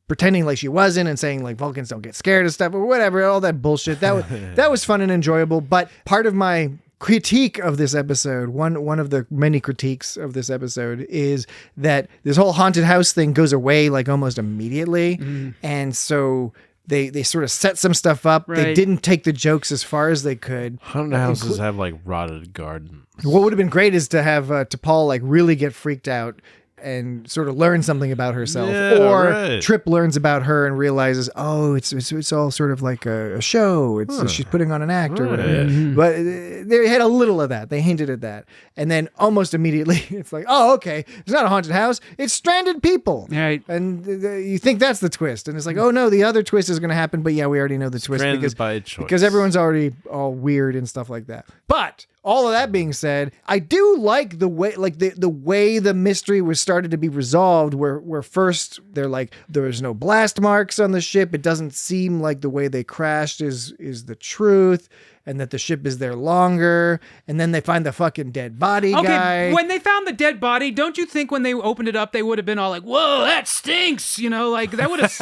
pretending like she wasn't and saying like Vulcans don't get scared of stuff or whatever, all that bullshit. That was fun and enjoyable. But part of my critique of this episode, one of the many critiques of this episode, is that this whole haunted house thing goes away like almost immediately. And so They sort of set some stuff up. Right. They didn't take the jokes as far as they could. Haunted houses have like rotted gardens. What would have been great is to have T'Pol like really get freaked out and sort of learn something about herself, or Trip learns about her and realizes, oh, it's all sort of like a show. She's putting on an act or whatever. But they had a little of that. They hinted at that, and then almost immediately it's like, oh, okay, it's not a haunted house. It's stranded people. Right. And you think that's the twist, and it's like, oh no, the other twist is going to happen. But yeah, we already know the twist because everyone's already all weird and stuff like that. But all of that being said, I do like the way, like the way the mystery was started to be resolved, where first they're like, there's no blast marks on the ship. It doesn't seem like the way they crashed is the truth, and that the ship is there longer. And then they find the fucking dead body guy. When they found the dead body, don't you think when they opened it up, they would have been all like, whoa, that stinks. You know, like that would have,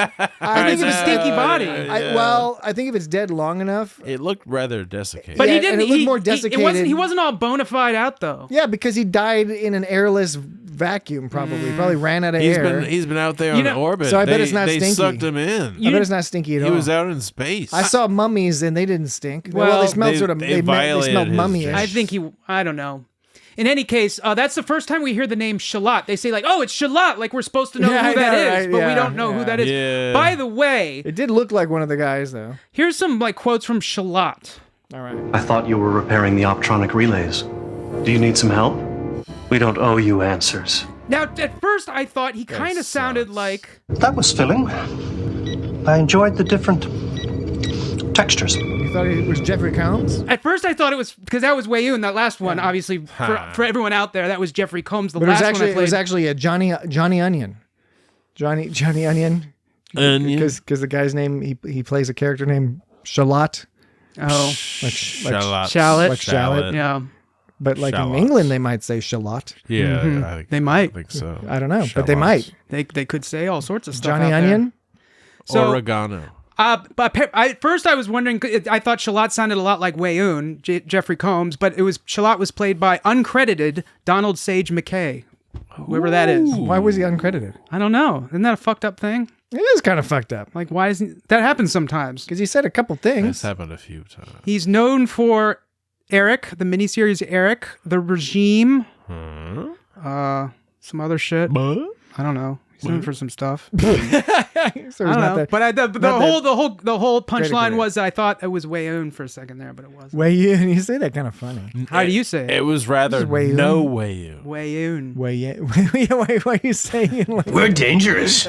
I think it's a stinky body. I think if it's dead long enough. It looked rather desiccated. But Yeah, he didn't, and it looked more desiccated. He wasn't all bona fide out though. Yeah, because he died in an airless vacuum, probably. Probably ran out of air. He's been out there on orbit. So I bet it's not they stinky. sucked him in. I bet it's not stinky at all. He was out in space. I saw mummies and they didn't stink. Well, they smelled they they smelled mummy-ish. I think I don't know. In any case, that's the first time we hear the name Shalat. They say like, oh, it's Shalat. Like we're supposed to know who that is, right? but we don't know who that is. Yeah. By the way, It did look like one of the guys, though. here's some like quotes from Shalat. All right. I thought you were repairing the optronic relays. Do you need some help? We don't owe you answers. Now, at first, I thought he kind of sounded like That was filling. I enjoyed the different textures. You thought it was Jeffrey Combs? At first, I thought it was because that was Wayoon. That last one, obviously, for everyone out there, that was Jeffrey Combs. The But last it was actually one I played. it was actually a Johnny Onion. Johnny Onion. Because the guy's name he plays a character named Shallot. Oh, Shallot. Like shallot. Yeah. But like Shallots. in England, they might say shallot. Yeah, They might. I think so. I don't know, but they might. They could say all sorts of stuff. Johnny out Onion. So, Oregano. But at first I was wondering. I thought Shallot sounded a lot like Wayoon, Jeffrey Combs, but Shallot was played by uncredited Donald Sage McKay, whoever that is. Why was he uncredited? I don't know. Isn't that a fucked up thing? It is kind of fucked up. Like, why isn't that happens sometimes? Because he said a couple things. That's happened a few times. He's known for Eric, the miniseries Eric, The Regime, some other shit. I don't know. He's known for some stuff. So I don't know. But the whole punchline was I thought it was Wayoon for a second there, but it wasn't. Wayoon. You say that kind of funny. How do you say it? It was rather Wayoon. no Wayoon. Wayoon. Why are you saying it like We're dangerous.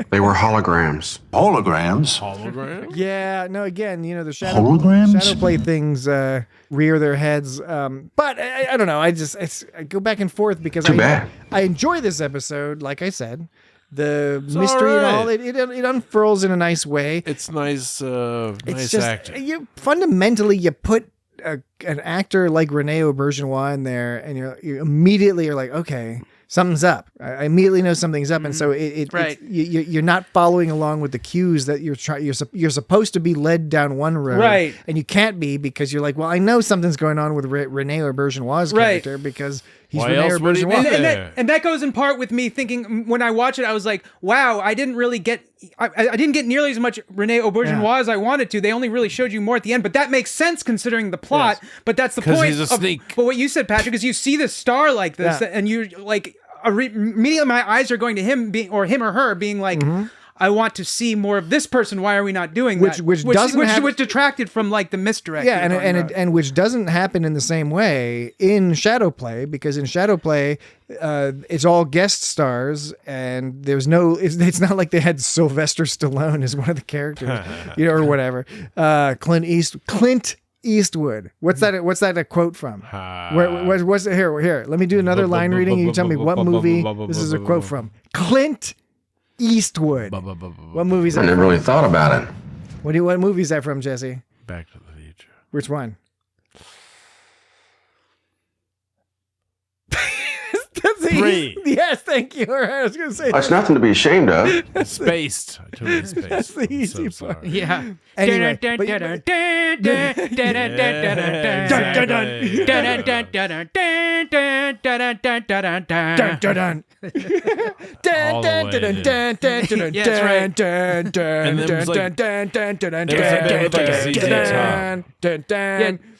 They were holograms. Holograms? Hologram? Yeah, no, again, the Holograms? Shadowplay things rear their heads. But I don't know. I go back and forth because Too bad. I enjoy this episode, like I said. The mystery and all, right. it unfurls in a nice way. It's nice, It's nice just, acting. fundamentally, you put an actor like Rene Auberjonois in there, and you immediately are like, okay, something's up. I immediately know something's up, and so you're not following along with the cues that you're supposed to be led down one road, right? And you can't be because you're like, well, I know something's going on with Rene Auberjonois' character because he's Why Rene else would he be Auberjonois. there? And that goes in part with me thinking when I watch it, I was like, wow, I didn't really get. I didn't get nearly as much Rene Auberjonois as I wanted to. They only really showed you more at the end, but that makes sense considering the plot. Yes. But that's the 'Cause point. he's a sneak. But what you said, Patrick, is you see this star like this, and you like immediately my eyes are going to him being or him or her being like. I want to see more of this person. Why are we not doing that? Which detracted from like the misdirect. Yeah, and which doesn't happen in the same way in Shadowplay, because in Shadowplay, it's all guest stars, and there's no. It's not like they had Sylvester Stallone as one of the characters, or whatever. Clint Eastwood. What's that a quote from? What's it here? Let me do another line reading. You tell me what movie this is a quote from. Clint Eastwood. What movie is that? I never really thought about it. What movie is that from, Jesse? Back to the Future. Which one? Three. Yes, thank you. I was going to say. That's nothing to be ashamed of. Spaced. I totally spaced. That's the easy I'm so part. sorry. Yeah. Anyway,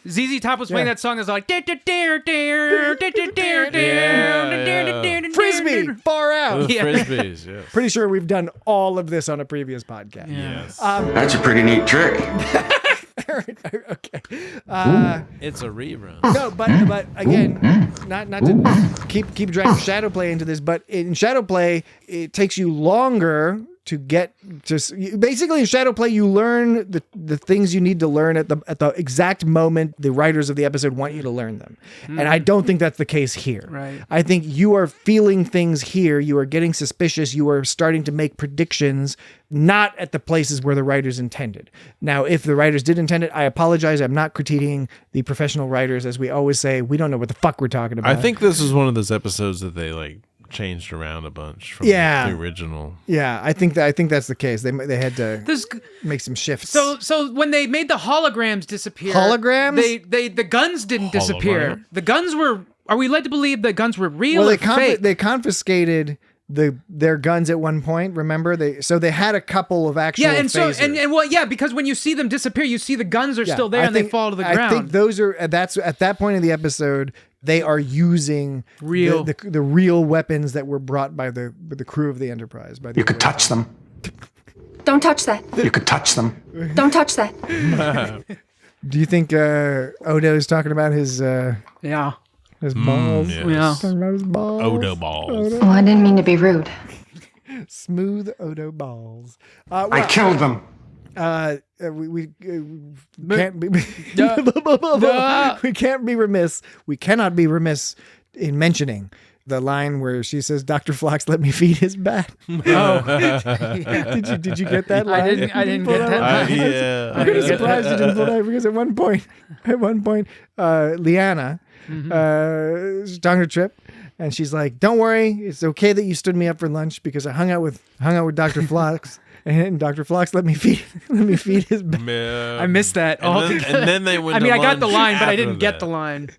ZZ Top was playing that song that's like Frisbee, far out. Frisbees, yes. Pretty sure we've done all of this on a previous podcast. Yes. That's a pretty neat trick. Okay. It's a rerun. No, but again, not to keep dragging Shadowplay into this, but in Shadowplay, it takes you longer to get to basically in Shadowplay you learn the things you need to learn at the exact moment the writers of the episode want you to learn them. And I don't think that's the case here. Right. I think you are feeling things here, you are getting suspicious, you are starting to make predictions not at the places where the writers intended. Now, if the writers did intend it, I apologize. I'm not critiquing the professional writers. As we always say, we don't know what the fuck we're talking about. I think this is one of those episodes that they like changed around a bunch from the original. Yeah, I think that's the case. They had to make some shifts. So when they made the holograms disappear, the guns didn't disappear. The guns were. Are we led to believe the guns were real? Well, or fake? They confiscated their guns at one point. Remember, they had a couple of actual phasers. Because when you see them disappear, you see the guns are still there and they fall to the ground. I think that's at that point in the episode. They are using the real weapons that were brought by the crew of the Enterprise. You could touch them. Don't touch that. You could touch them. Don't touch that. Do you think Odo's talking about his balls? Yes. Yeah. Talking about his balls. Odo balls. Oh, I didn't mean to be rude. Smooth Odo balls. I killed them. We can't be we can't be remiss. We cannot be remiss in mentioning the line where she says, "Dr. Phlox, let me feed his bat." Oh, Did you get that line? I didn't get that line. Yeah. I'm kind of surprised you didn't pull that because at one point, Liana, she's talking to Trip, and she's like, "Don't worry, it's okay that you stood me up for lunch because I hung out with Dr. Phlox." And Dr. Phlox let me feed his bat. Yeah. I missed that altogether. And then they went. I mean, to I got the lunch line, but I after didn't get that. the line.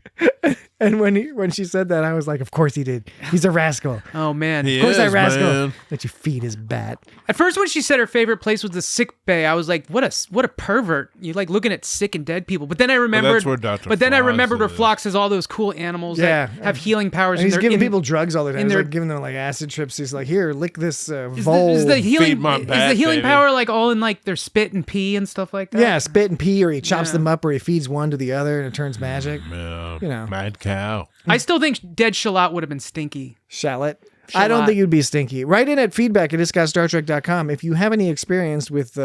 And when she said that, I was like, "Of course he did. He's a rascal. Oh man. He Of course, that is, rascal man. let you feed his bat." At first, when she said her favorite place was the sick bay, I was like, "What a pervert! You like looking at sick and dead people." But then I remembered. where Dr. But then I Phlox remembered where is. Phlox has all those cool animals Yeah. that have healing powers. And he's they're giving in- people drugs all the time. in He's their- like giving them like acid trips. He's like, "Here, lick this Is vole." the healing Feed my is bat, the healing baby. power like all in like their spit and pee and stuff like that? Yeah, spit and pee, or he chops Yeah. them up, or he feeds one to the other, and it turns magic. Yeah. You know. Mad cow. I still think dead shallot would have been stinky. Shallot. I don't Shallot. think you'd be stinky. Write in at feedback@isgotstartrek.com if you have any experience with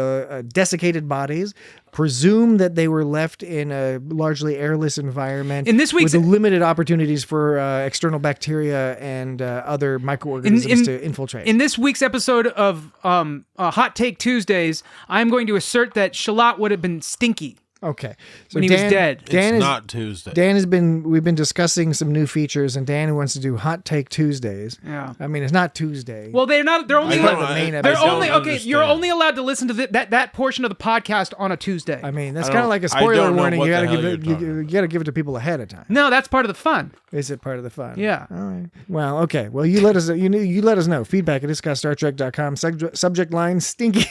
desiccated bodies. Presume that they were left in a largely airless environment In this week's- with limited opportunities for external bacteria and other microorganisms to infiltrate. In this week's episode of Hot Take Tuesdays, I'm going to assert that shallot would have been stinky. Okay. So When he was dead. Dan It's is not Tuesday. Dan we've been discussing some new features, and Dan wants to do Hot Take Tuesdays. Yeah. I mean, it's not Tuesday. Well, they're not. They're only. I don't- the main I- They're I don't only okay. You're understand. only allowed to listen to that portion of the podcast on a Tuesday. I mean, that's I kind of don't- like a I spoiler don't know warning. what You the gotta hell give you're it. talking You gotta give it to people ahead of time. No, that's part of the fun. Is it part of the fun? Yeah. All right. Well, okay. Well, you let us. You let us know. Feedback at isgotstartrek.com. Subject line: stinky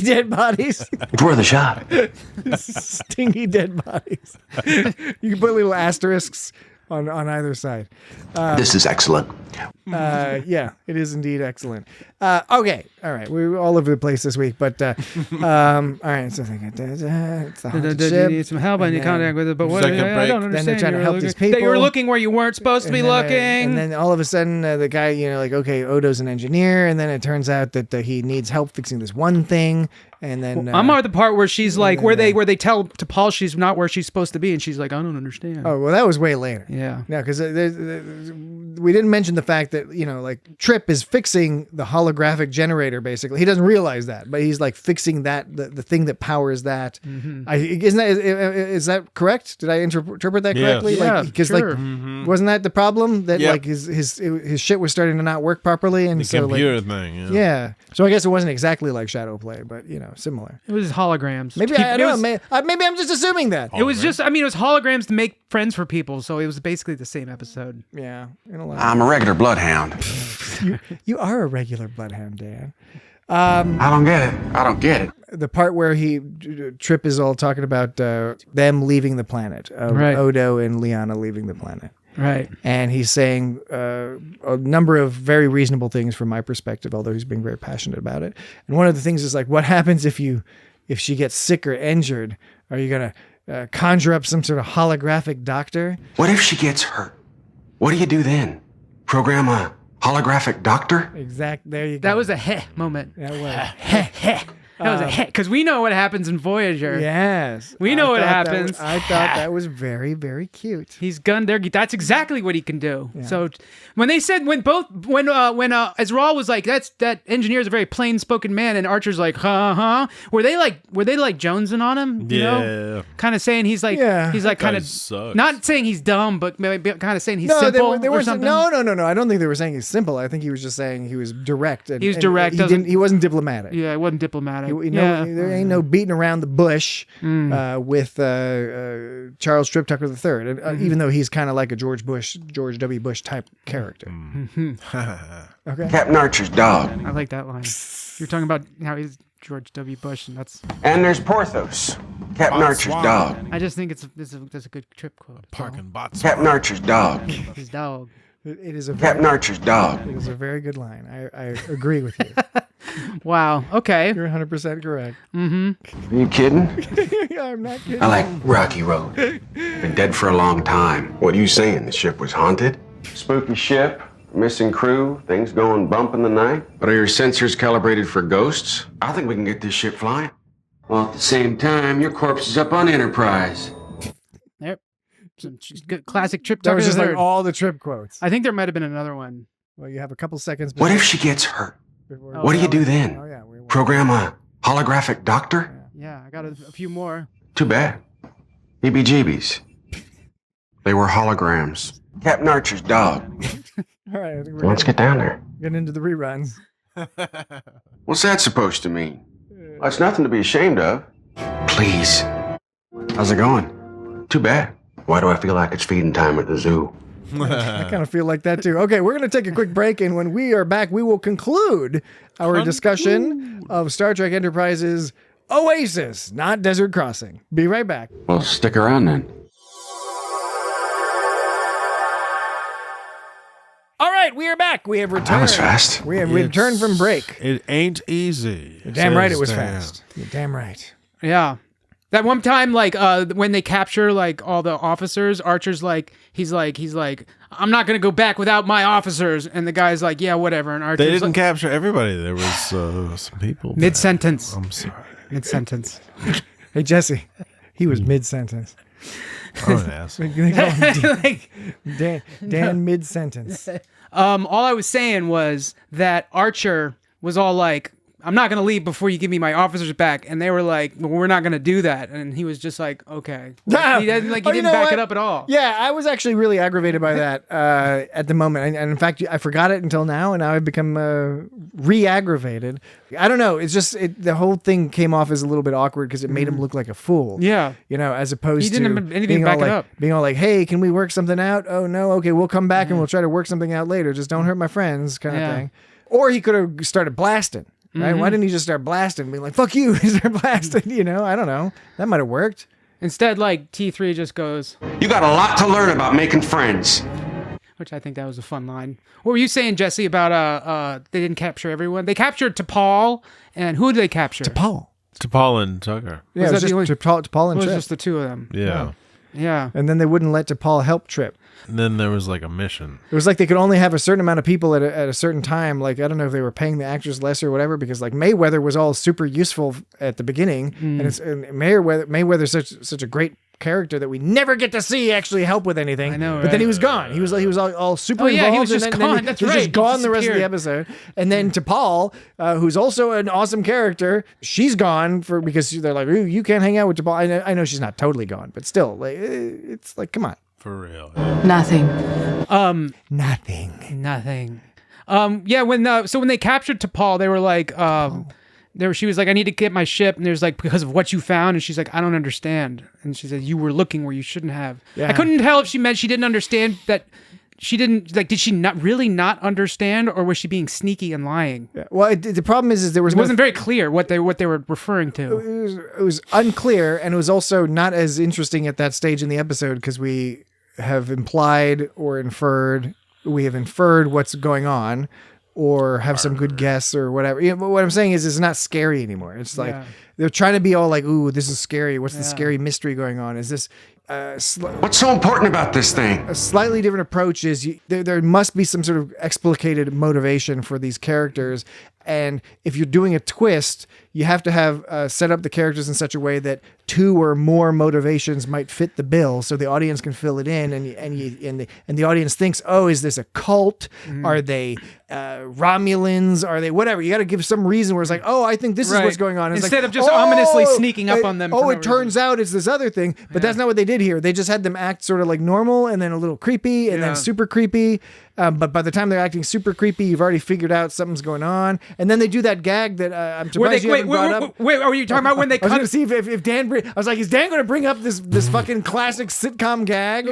dead bodies. It's worth a shot. Stinky dead bodies. You can put little asterisks on either side. This is excellent. Yeah, it is indeed excellent. Okay, all right, we're all over the place this week, but all right. So it's the haunted You ship. need some help. I need and contact with it, but what? Second I break. don't Then understand. they're trying to You were help looking- these people. That you were looking where you weren't supposed to be looking. And then all of a sudden, the guy, like, okay, Odo's an engineer, and then it turns out that he needs help fixing this one thing, and then I'm at the part where she's like, where they tell to Paul she's not where she's supposed to be, and she's like, I don't understand. Oh, well, that was way later. Yeah. No, because we didn't mention the fact that, like, Trip is fixing the holographic generator, basically. He doesn't realize that, but he's, like, fixing that, the thing that powers that. Mm-hmm. Is that correct? Did I interpret that Yes. correctly? Yeah, Because, sure. wasn't that the problem? That, Yep. like, his shit was starting to not work properly? And The so, computer like, thing. Yeah. yeah. So I guess it wasn't exactly like Shadowplay, but, similar. It was holograms. Maybe Keep- I it don't was- know. Maybe I'm just assuming that. It was just, I mean, it was holograms to make friends for people, so it was basically the same episode. Yeah. In a lot. I'm a regular bloodhound. You are a regular bloodhound, Dan. I don't get it. I don't get it. The part where Trip is all talking about them leaving the planet, Right. Odo and Liana leaving the planet. Right. And he's saying a number of very reasonable things from my perspective, although he's being very passionate about it. And one of the things is like, what happens if she gets sick or injured? Are you going to conjure up some sort of holographic doctor? What if she gets hurt? What do you do then? Program a holographic doctor? There you go. That was a heh moment. That was. That was a heh, because we know what happens in Voyager. Yes. We know what thought that happens. was- I thought that was very, very cute. He's gunned there. That's exactly what he can do. So when they said when Ezral was like that engineer's a very plain spoken man, and Archer's like were they like jonesing on him? You know? Kind of saying he's like Yeah. he's like kind Guy of sucks. not saying he's dumb, but maybe kind of saying he's No, simple they or were something. no. I don't think they were saying he's simple. I think he was just saying he was direct. And, He was and direct, He wasn't diplomatic. Yeah, it wasn't diplomatic. There ain't no beating around the bush with Charles Trip Tucker III, and, even though he's kind of like a George W. Bush type character. Okay. Captain Archer's dog. I like that line. You're talking about how he's George W. Bush, and that's. And there's Porthos. Captain Archer's dog. I just think it's a good trip quote. Parking bots. Captain Archer's dog. His dog. It is a Captain Archer's dog. It is a very good line. I agree with you. Wow. Okay. You're 100% correct. Are you kidding? I'm not kidding. I like Rocky Road. Been dead for a long time. What are you saying? The ship was haunted? Spooky ship, missing crew, things going bump in the night. But are your sensors calibrated for ghosts? I think we can get this ship flying. Well, at the same time, your corpse is up on Enterprise. Yep. Some good classic Trip That Tucker was just the like Third. all the Trip quotes. I think there might have been another one. Well, you have a couple seconds. What if she gets hurt? before- What do you do then? Oh, yeah. Program a holographic doctor? Yeah, I got a few more. Too bad. EBGBs. They were holograms. Captain Archer's dog. All right. I think we're Let's get down there. getting into the reruns. What's that supposed to mean? That's nothing to be ashamed of. Please. How's it going? Too bad. Why do I feel like it's feeding time at the zoo? I kind of feel like that too. Okay, we're going to take a quick break, and when we are back, we will conclude our discussion of Star Trek Enterprise's Oasis, not Desert Crossing. Be right back. Well, stick around then. All right, we are back. We have returned. That was fast. We have returned from break. It ain't easy. You're damn right it says was Dan. fast. You're damn right. Yeah. That one time, like, when they capture, like, all the officers, Archer's like, he's like, I'm not going to go back without my officers. And the guy's like, yeah, whatever. And Archer's They didn't like, capture everybody. There was some people. mid-sentence. I'm sorry. Mid-sentence. Hey, Jesse, he was mid-sentence. I'm an asshole. They call him Like, Dan mid-sentence. all I was saying was that Archer was all like, I'm not going to leave before you give me my officers back. And they were like, well, we're not going to do that. And he was just like, okay. Like, he didn't, Oh, you didn't know back what? it up at all. Yeah, I was actually really aggravated by that at the moment. And in fact, I forgot it until now, and now I've become re-aggravated. I don't know. It's just the whole thing came off as a little bit awkward because it made him look like a fool. Yeah. You know, as opposed He didn't to have anything being to back all it like, up. being all like, hey, can we work something out? Oh, no. Okay, we'll come back and we'll try to work something out later. Just don't hurt my friends kind of Yeah. thing. Or he could have started blasting. Right? Why didn't he just start blasting? Being like, fuck you, start blasting, you know? I don't know. That might have worked. Instead, like, T3 just goes, You got a lot to learn about making friends. which I think that was a fun line. What were you saying, Jesse, about they didn't capture everyone? They captured T'Pol, and who did they capture? Paul. T'Pol and Tucker. Yeah, Was it was that the just only- T'Pol It and was Trip. just the two of them. Yeah. Yeah. And then they wouldn't let T'Pol help Trip. And then there was like a mission. It was like they could only have a certain amount of people at a certain time. Like, I don't know if they were paying the actors less or whatever, because like Mayweather was all super useful at the beginning. And Mayweather's such a great character that we never get to see actually help with anything. I know, But then he right? was gone. He was all super Oh, yeah, involved. he was just and then gone. That's he was right. just gone He the rest of the disappeared. episode. And then T'Pol, who's also an awesome character, she's gone because they're like, ooh, you can't hang out with T'Pol. I know she's not totally gone, but still, like, it's like, come on. For real. Nothing. Nothing. Yeah, when they captured T'Pol, they were like, she was like, I need to get my ship, and there's like, because of what you found, and she's like, I don't understand. And she said, you were looking where you shouldn't have. Yeah. I couldn't tell if she meant she didn't understand that she didn't, like, did she not really not understand, or was she being sneaky and lying? Yeah. Well, the problem is there was It no wasn't very clear what they were referring to. it was unclear, and it was also not as interesting at that stage in the episode because we have implied or inferred, what's going on, or have some good guess or whatever. You know, but what I'm saying is it's not scary anymore. It's like they're trying to be all like, ooh, this is scary. What's the scary mystery going on? Is this What's so important about this thing? a slightly different approach? Is there must be some sort of explicated motivation for these characters. And if you're doing a twist, you have to have set up the characters in such a way that two or more motivations might fit the bill, so the audience can fill it in, and the audience thinks, oh, is this a cult? Are they Romulans? Are they whatever? You got to give some reason where it's like, oh, I think this is Right. what's going on. It's Instead like, of just ominously sneaking up on them for Oh, no it turns out it's this other thing, but that's not what they did here. They just had them act sort of like normal, and then a little creepy, and then super creepy. But by the time they're acting super creepy, you've already figured out something's going on. And then they do that gag that I'm surprised you haven't brought up. Wait, are you talking about when they I was cut going to see if Dan. I was like, is Dan going to bring up this fucking classic sitcom gag?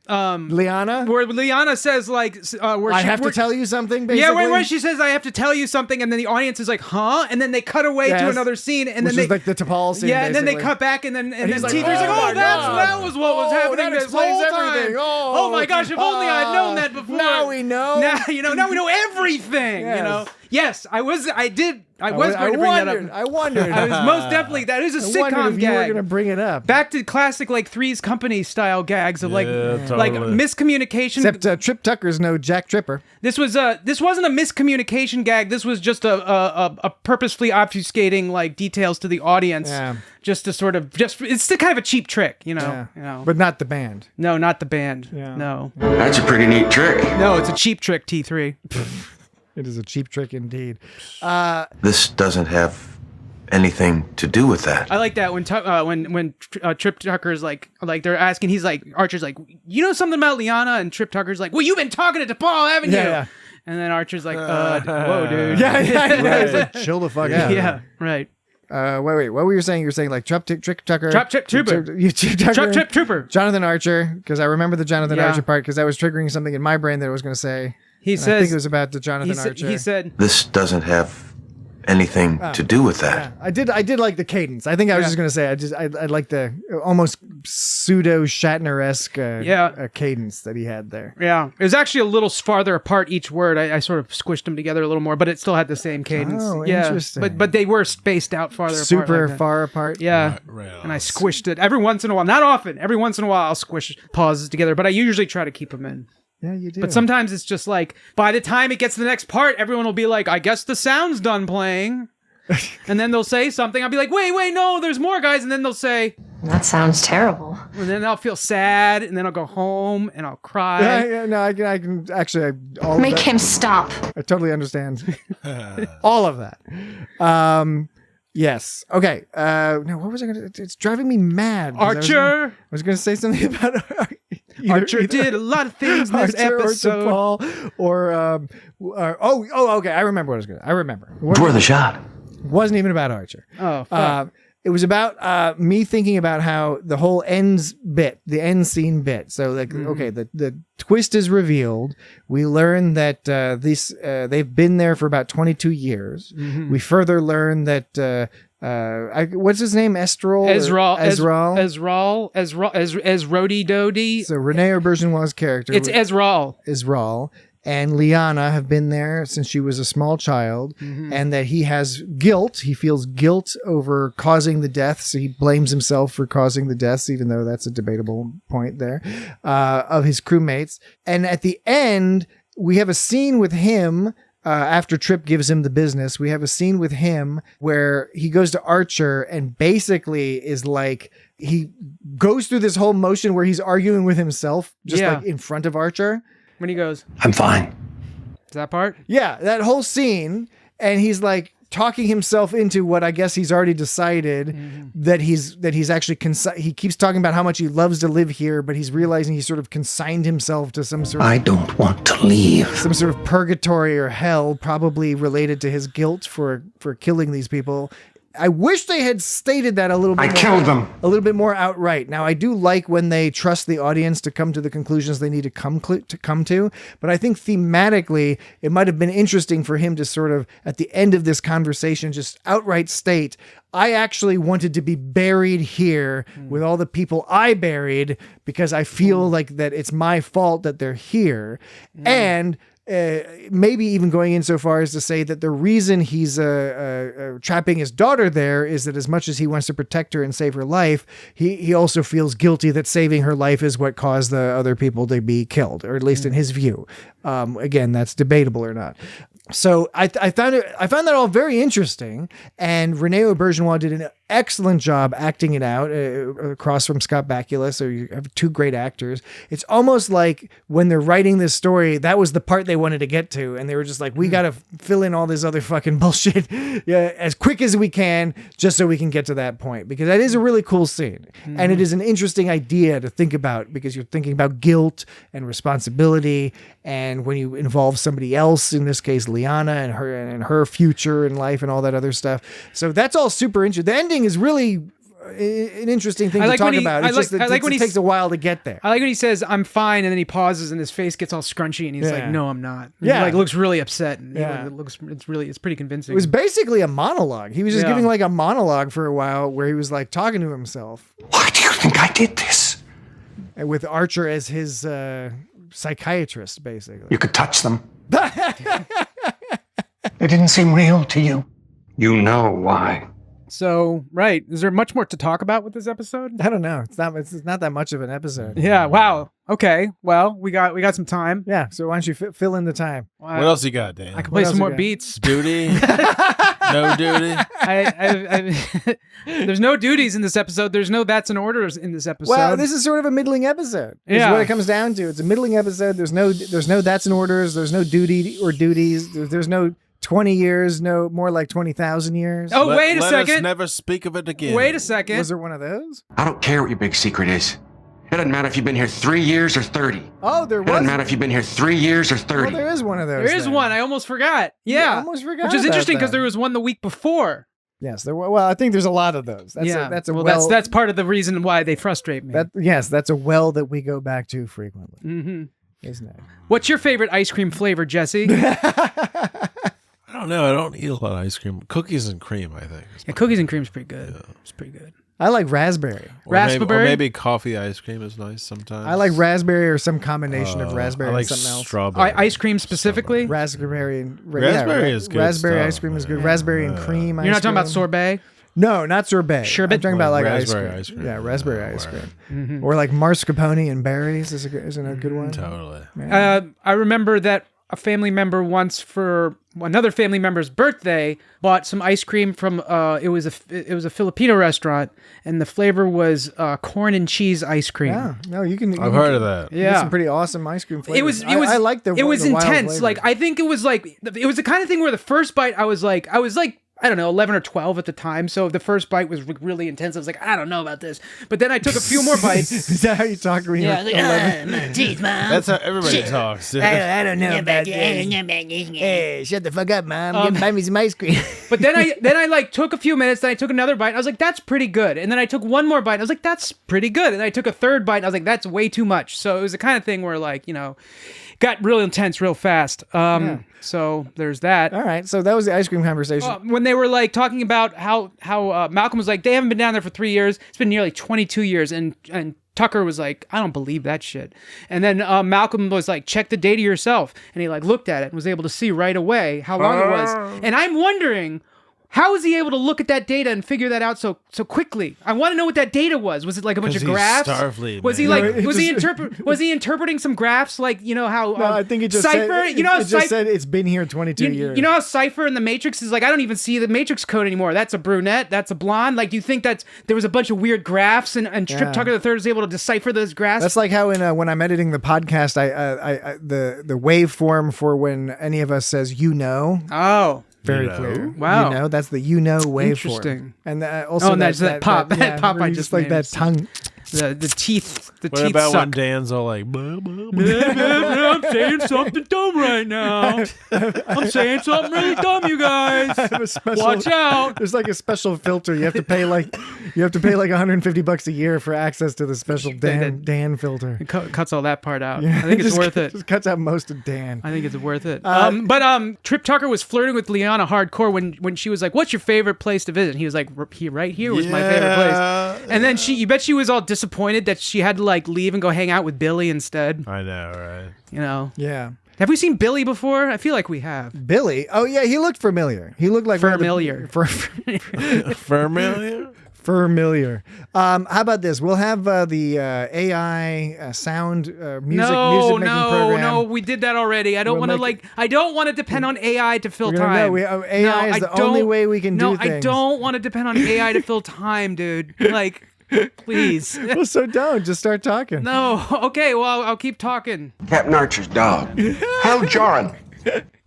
Liana, where Liana says like, where I have to tell you something. Basically, Yeah, where she says I have to tell you something, and then the audience is like, huh? And then they cut away to Yes. another scene, and which then is like the T'Pol scene. and then they basically. cut back, and then he's like, T3's like, "Oh oh, my that God. was what was happening that this explains whole time. everything. Oh my gosh, if only I'd known that before. Now we know. Now we know everything. Yes. Yes, I was going to bring that up. I wondered. I was most definitely, that is a I wondered sitcom if you were gag. going to bring it up. Back to classic like Three's Company style gags of like miscommunication. Except Trip Tucker's no Jack Tripper. This wasn't a miscommunication gag. This was just a purposefully obfuscating like details to the audience, just to sort of it's kind of a cheap trick, you know. But not the band. No, not the band. Yeah. No. That's a pretty neat trick. No, it's a cheap trick. T3. It is a cheap trick indeed. This doesn't have anything to do with that. I like that when Trip Tucker's like they're asking, he's like, Archer's like, you know something about Liana, and Trip Tucker's like, well, you've been talking to DePaul, haven't you? Yeah. And then Archer's like, whoa, dude. Yeah. He's like, chill the fuck out. Yeah, right. Wait. What were you saying? You're saying like Trip Tucker. Trip Trooper. Trip Trooper. Jonathan Archer, because I remember the Jonathan Archer part because that was triggering something in my brain that I was going to say. He says, I think it was about the Jonathan Archer. He said, This doesn't have anything to do with that. Yeah. I did like the cadence. I think I was just going to say I like the almost pseudo Shatner-esque cadence that he had there. Yeah, it was actually a little farther apart each word. I sort of squished them together a little more, but it still had the same cadence. Oh, yeah, interesting. But they were spaced out farther apart. Super far apart. Yeah, and I squished it every once in a while. Not often. Every once in a while, I'll squish pauses together, but I usually try to keep them in. Yeah, you do. But sometimes it's just like, by the time it gets to the next part, everyone will be like, I guess the sound's done playing. And then they'll say something. I'll be like, wait, no, there's more, guys. And then they'll say, That sounds terrible. and then I'll feel sad. And then I'll go home and I'll cry. Yeah, no, I can actually. Make him stop. I totally understand all of that. Yes. Okay. Now, what was I going to? It's driving me mad. Archer. I was going to say something about Archer did a lot of things in this episode. Or DePaul, okay. I remember what I was going to. I remember. For the shot. It wasn't even about Archer. Oh, fuck. It was about me thinking about how the whole the end scene bit. So like, okay, the twist is revealed. We learn that they've been there for about 22 years. Mm-hmm. We further learn that what's his name? Ezrodi Dodi. So Rene Auberjonois' character. It's Ezral. And Liana have been there since she was a small child, and that he has guilt. He feels guilt over causing the deaths. So he blames himself for causing the deaths, even though that's a debatable point there, of his crewmates. And at the end, we have a scene with him. After Trip gives him the business, we have a scene with him where he goes to Archer and basically is like, he goes through this whole motion where he's arguing with himself, just like in front of Archer. When he goes, I'm fine. Is that part? Yeah, that whole scene. And he's like talking himself into what I guess he's already decided that he's actually, he keeps talking about how much he loves to live here, but he's realizing he's sort of consigned himself to some sort of, I don't want to leave. some sort of purgatory or hell, probably related to his guilt for killing these people. I wish they had stated that a little bit. Killed them. A little bit more outright. Now, I do like when they trust the audience to come to the conclusions they need to come to. But I think thematically, it might have been interesting for him to sort of, at the end of this conversation, just outright state, I actually wanted to be buried here with all the people I buried because I feel like that it's my fault that they're here. And maybe even going in so far as to say that the reason he's trapping his daughter there is that as much as he wants to protect her and save her life, he also feels guilty that saving her life is what caused the other people to be killed, or at least in his view. Again, that's debatable or not. So I found that all very interesting, and Rene Auberjonois did an excellent job acting it out across from Scott Bakula. So you have two great actors. It's almost like when they're writing this story, that was the part they wanted to get to, and they were just like, we got to fill in all this other fucking bullshit as quick as we can, just so we can get to that point, because that is a really cool scene, and it is an interesting idea to think about, because you're thinking about guilt and responsibility, and when you involve somebody else, in this case Liana and her future in life and all that other stuff. So that's all super interesting. The ending is really an interesting thing to talk about. It's just that it takes a while to get there. I like when he says, I'm fine, and then he pauses and his face gets all scrunchy and he's like, no, I'm not. And Yeah. he like looks really upset, and Yeah. it's pretty convincing. It was basically a monologue. He was just giving like a monologue for a while where he was like talking to himself. Why do you think I did this? And with Archer as his psychiatrist, basically. You could touch them. They didn't seem real to you. You know why. So, right. Is there much more to talk about with this episode? I don't know. It's not that much of an episode. Yeah. Wow. Okay. Well, we got some time. Yeah. So why don't you fill in the time? What else you got, Dan? I can play some more beats. Duty? No duty? There's no duties in this episode. There's no that's an orders in this episode. Well, this is sort of a middling episode. Is what it comes down to. It's a middling episode. There's no that's an orders. There's no duty or duties. There's no 20 years, no more like 20,000 years. Oh, wait a Let second. us never speak of it again. Wait a second. Was there one of those? I don't care what your big secret is. It doesn't matter if you've been here 3 years or 30. Oh, there It was. doesn't matter if you've been here 3 years or 30. Well, there is one of those. There is one. I almost forgot. Yeah. I almost forgot. Which is about interesting because that. there was one the week before. Yes, there. Well, I think there's a lot of those. That's part of the reason why they frustrate me. That's a well that we go back to frequently. Mm-hmm. Isn't it? What's your favorite ice cream flavor, Jesse? I don't know. I don't eat a lot of ice cream. Cookies and cream, I think. Yeah, cookies and cream is pretty good. Yeah. It's pretty good. I like raspberry. Or maybe coffee ice cream is nice sometimes. I like raspberry or some combination of raspberry I like and something else. strawberry. Ice cream specifically? Raspberry and raspberry is good Raspberry stuff, ice cream is good. man. Raspberry and cream. You're not talking about sorbet? No, not sorbet. Sherbet? I'm talking about like raspberry ice ice cream. cream. Yeah, raspberry ice cream. Mm-hmm. Or like mascarpone and berries isn't a good one. Totally. I remember that a family member once for another family member's birthday bought some ice cream from it was a Filipino restaurant, and the flavor was corn and cheese ice cream. Yeah, no, you can. I've heard of that. Yeah, some pretty awesome ice cream flavors. It was. I like the. It was the wild intense. flavors. Like I think it was the kind of thing where the first bite I was like. I don't know, 11 or 12 at the time. So the first bite was really intense. I was like, I don't know about this. But then I took a few more bites. Is that how you talk when you're 11? My teeth, Mom. That's how everybody talks. I don't know about this. Hey, shut the fuck up, Mom. Buy me some ice cream. But then I like took a few minutes. Then I took another bite. I was like, that's pretty good. And then I took one more bite. I was like, that's pretty good. And I took a third bite. And I was like, that's way too much. So it was the kind of thing where got real intense real fast. So there's that. All right. So that was the ice cream conversation. When they were like talking about how Malcolm was like, they haven't been down there for 3 years. It's been nearly 22 years. And Tucker was like, I don't believe that shit. And then Malcolm was like, check the data yourself. And he like looked at it and was able to see right away how long it was. And I'm wondering, how was he able to look at that data and figure that out so quickly? I want to know what that data was. Was it like a bunch of graphs? Starfleet, was he man. like was he interpreting some graphs like how no, I think it just Cypher, said, it just said it's been here 22 years. You know how Cypher in the Matrix is like, I don't even see the Matrix code anymore. That's a brunette, that's a blonde. Like, do you think there was a bunch of weird graphs and Trip Tucker III was able to decipher those graphs? That's like how when I'm editing the podcast, I the waveform for when any of us says Oh. Very clear. Wow. That's the waveform. Interesting. And also that's that pop. That pop I just just like made. that tongue. The teeth. The What teeth about suck. when Dan's all like, blah, blah, blah. I'm saying something dumb right now. I'm saying something really dumb, you guys. Watch out. There's like a special filter. You have to pay like $150 a year for access to the special Dan filter. It cuts all that part out. Yeah, I think it's worth it. Just cuts out most of Dan. I think it's worth it. But Trip Tucker was flirting with Liana hardcore when she was like, "What's your favorite place to visit?" And he was like, "Right here was my favorite place." And then you bet she was all disappointed that she had to like leave and go hang out with Billy instead. I know, right? Yeah. Have we seen Billy before? I feel like we have. Billy? Oh yeah, he looked familiar. He looked like familiar. Familiar. Familiar. How about this? We'll have the AI sound music making program. No, we did that already. I don't want to I don't want to depend on AI to fill time. AI is the only way we can do things. No, I don't want to depend on AI to fill time, dude. Like, please. Well, so don't. Just start talking. No. Okay, well, I'll keep talking. Captain Archer's dog. Hal Jarn.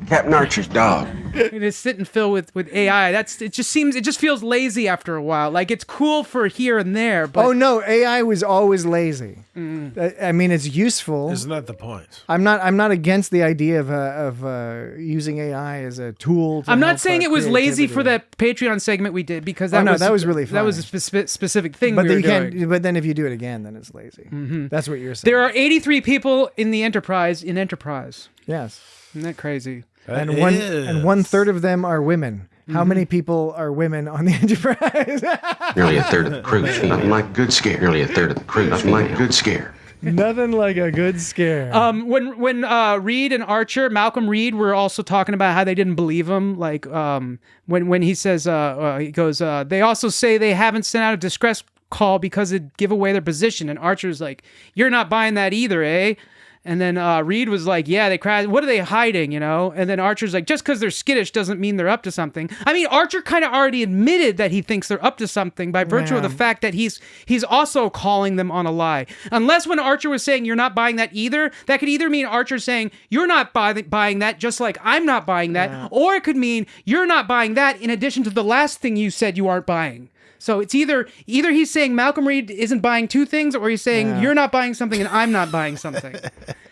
Captain Archer's dog. Just sit and fill with AI. It just feels lazy after a while. Like, it's cool for here and there, but oh no, AI was always lazy. I mean, it's useful. Isn't that the point? I'm not against the idea of using AI as a tool. I'm not saying it was lazy for that Patreon segment we did because that was really fun. That was a specific thing. But we were then doing. But then if you do it again, then it's lazy. Mm-hmm. That's what you're saying. There are 83 people in the Enterprise. Yes. Isn't that crazy? And one third of them are women. How many people are women on the Enterprise? Nearly a third of the crew. Nothing like good scare. Nearly a third of the crew. Nothing like good scare. Nothing like a good scare. When Reed and Archer, Malcolm Reed, were also talking about how they didn't believe him. Like when he says, he goes, they also say they haven't sent out a distress call because it'd give away their position. And Archer's like, you're not buying that either, eh? And then Reed was like, yeah, they crashed. What are they hiding, you know? And then Archer's like, just because they're skittish doesn't mean they're up to something. I mean, Archer kind of already admitted that he thinks they're up to something by virtue of the fact that he's also calling them on a lie. Unless when Archer was saying, you're not buying that either, that could either mean Archer saying, you're not buying that, just like I'm not buying that, or it could mean you're not buying that in addition to the last thing you said you aren't buying. So it's either he's saying Malcolm Reed isn't buying two things, or he's saying you're not buying something and I'm not buying something.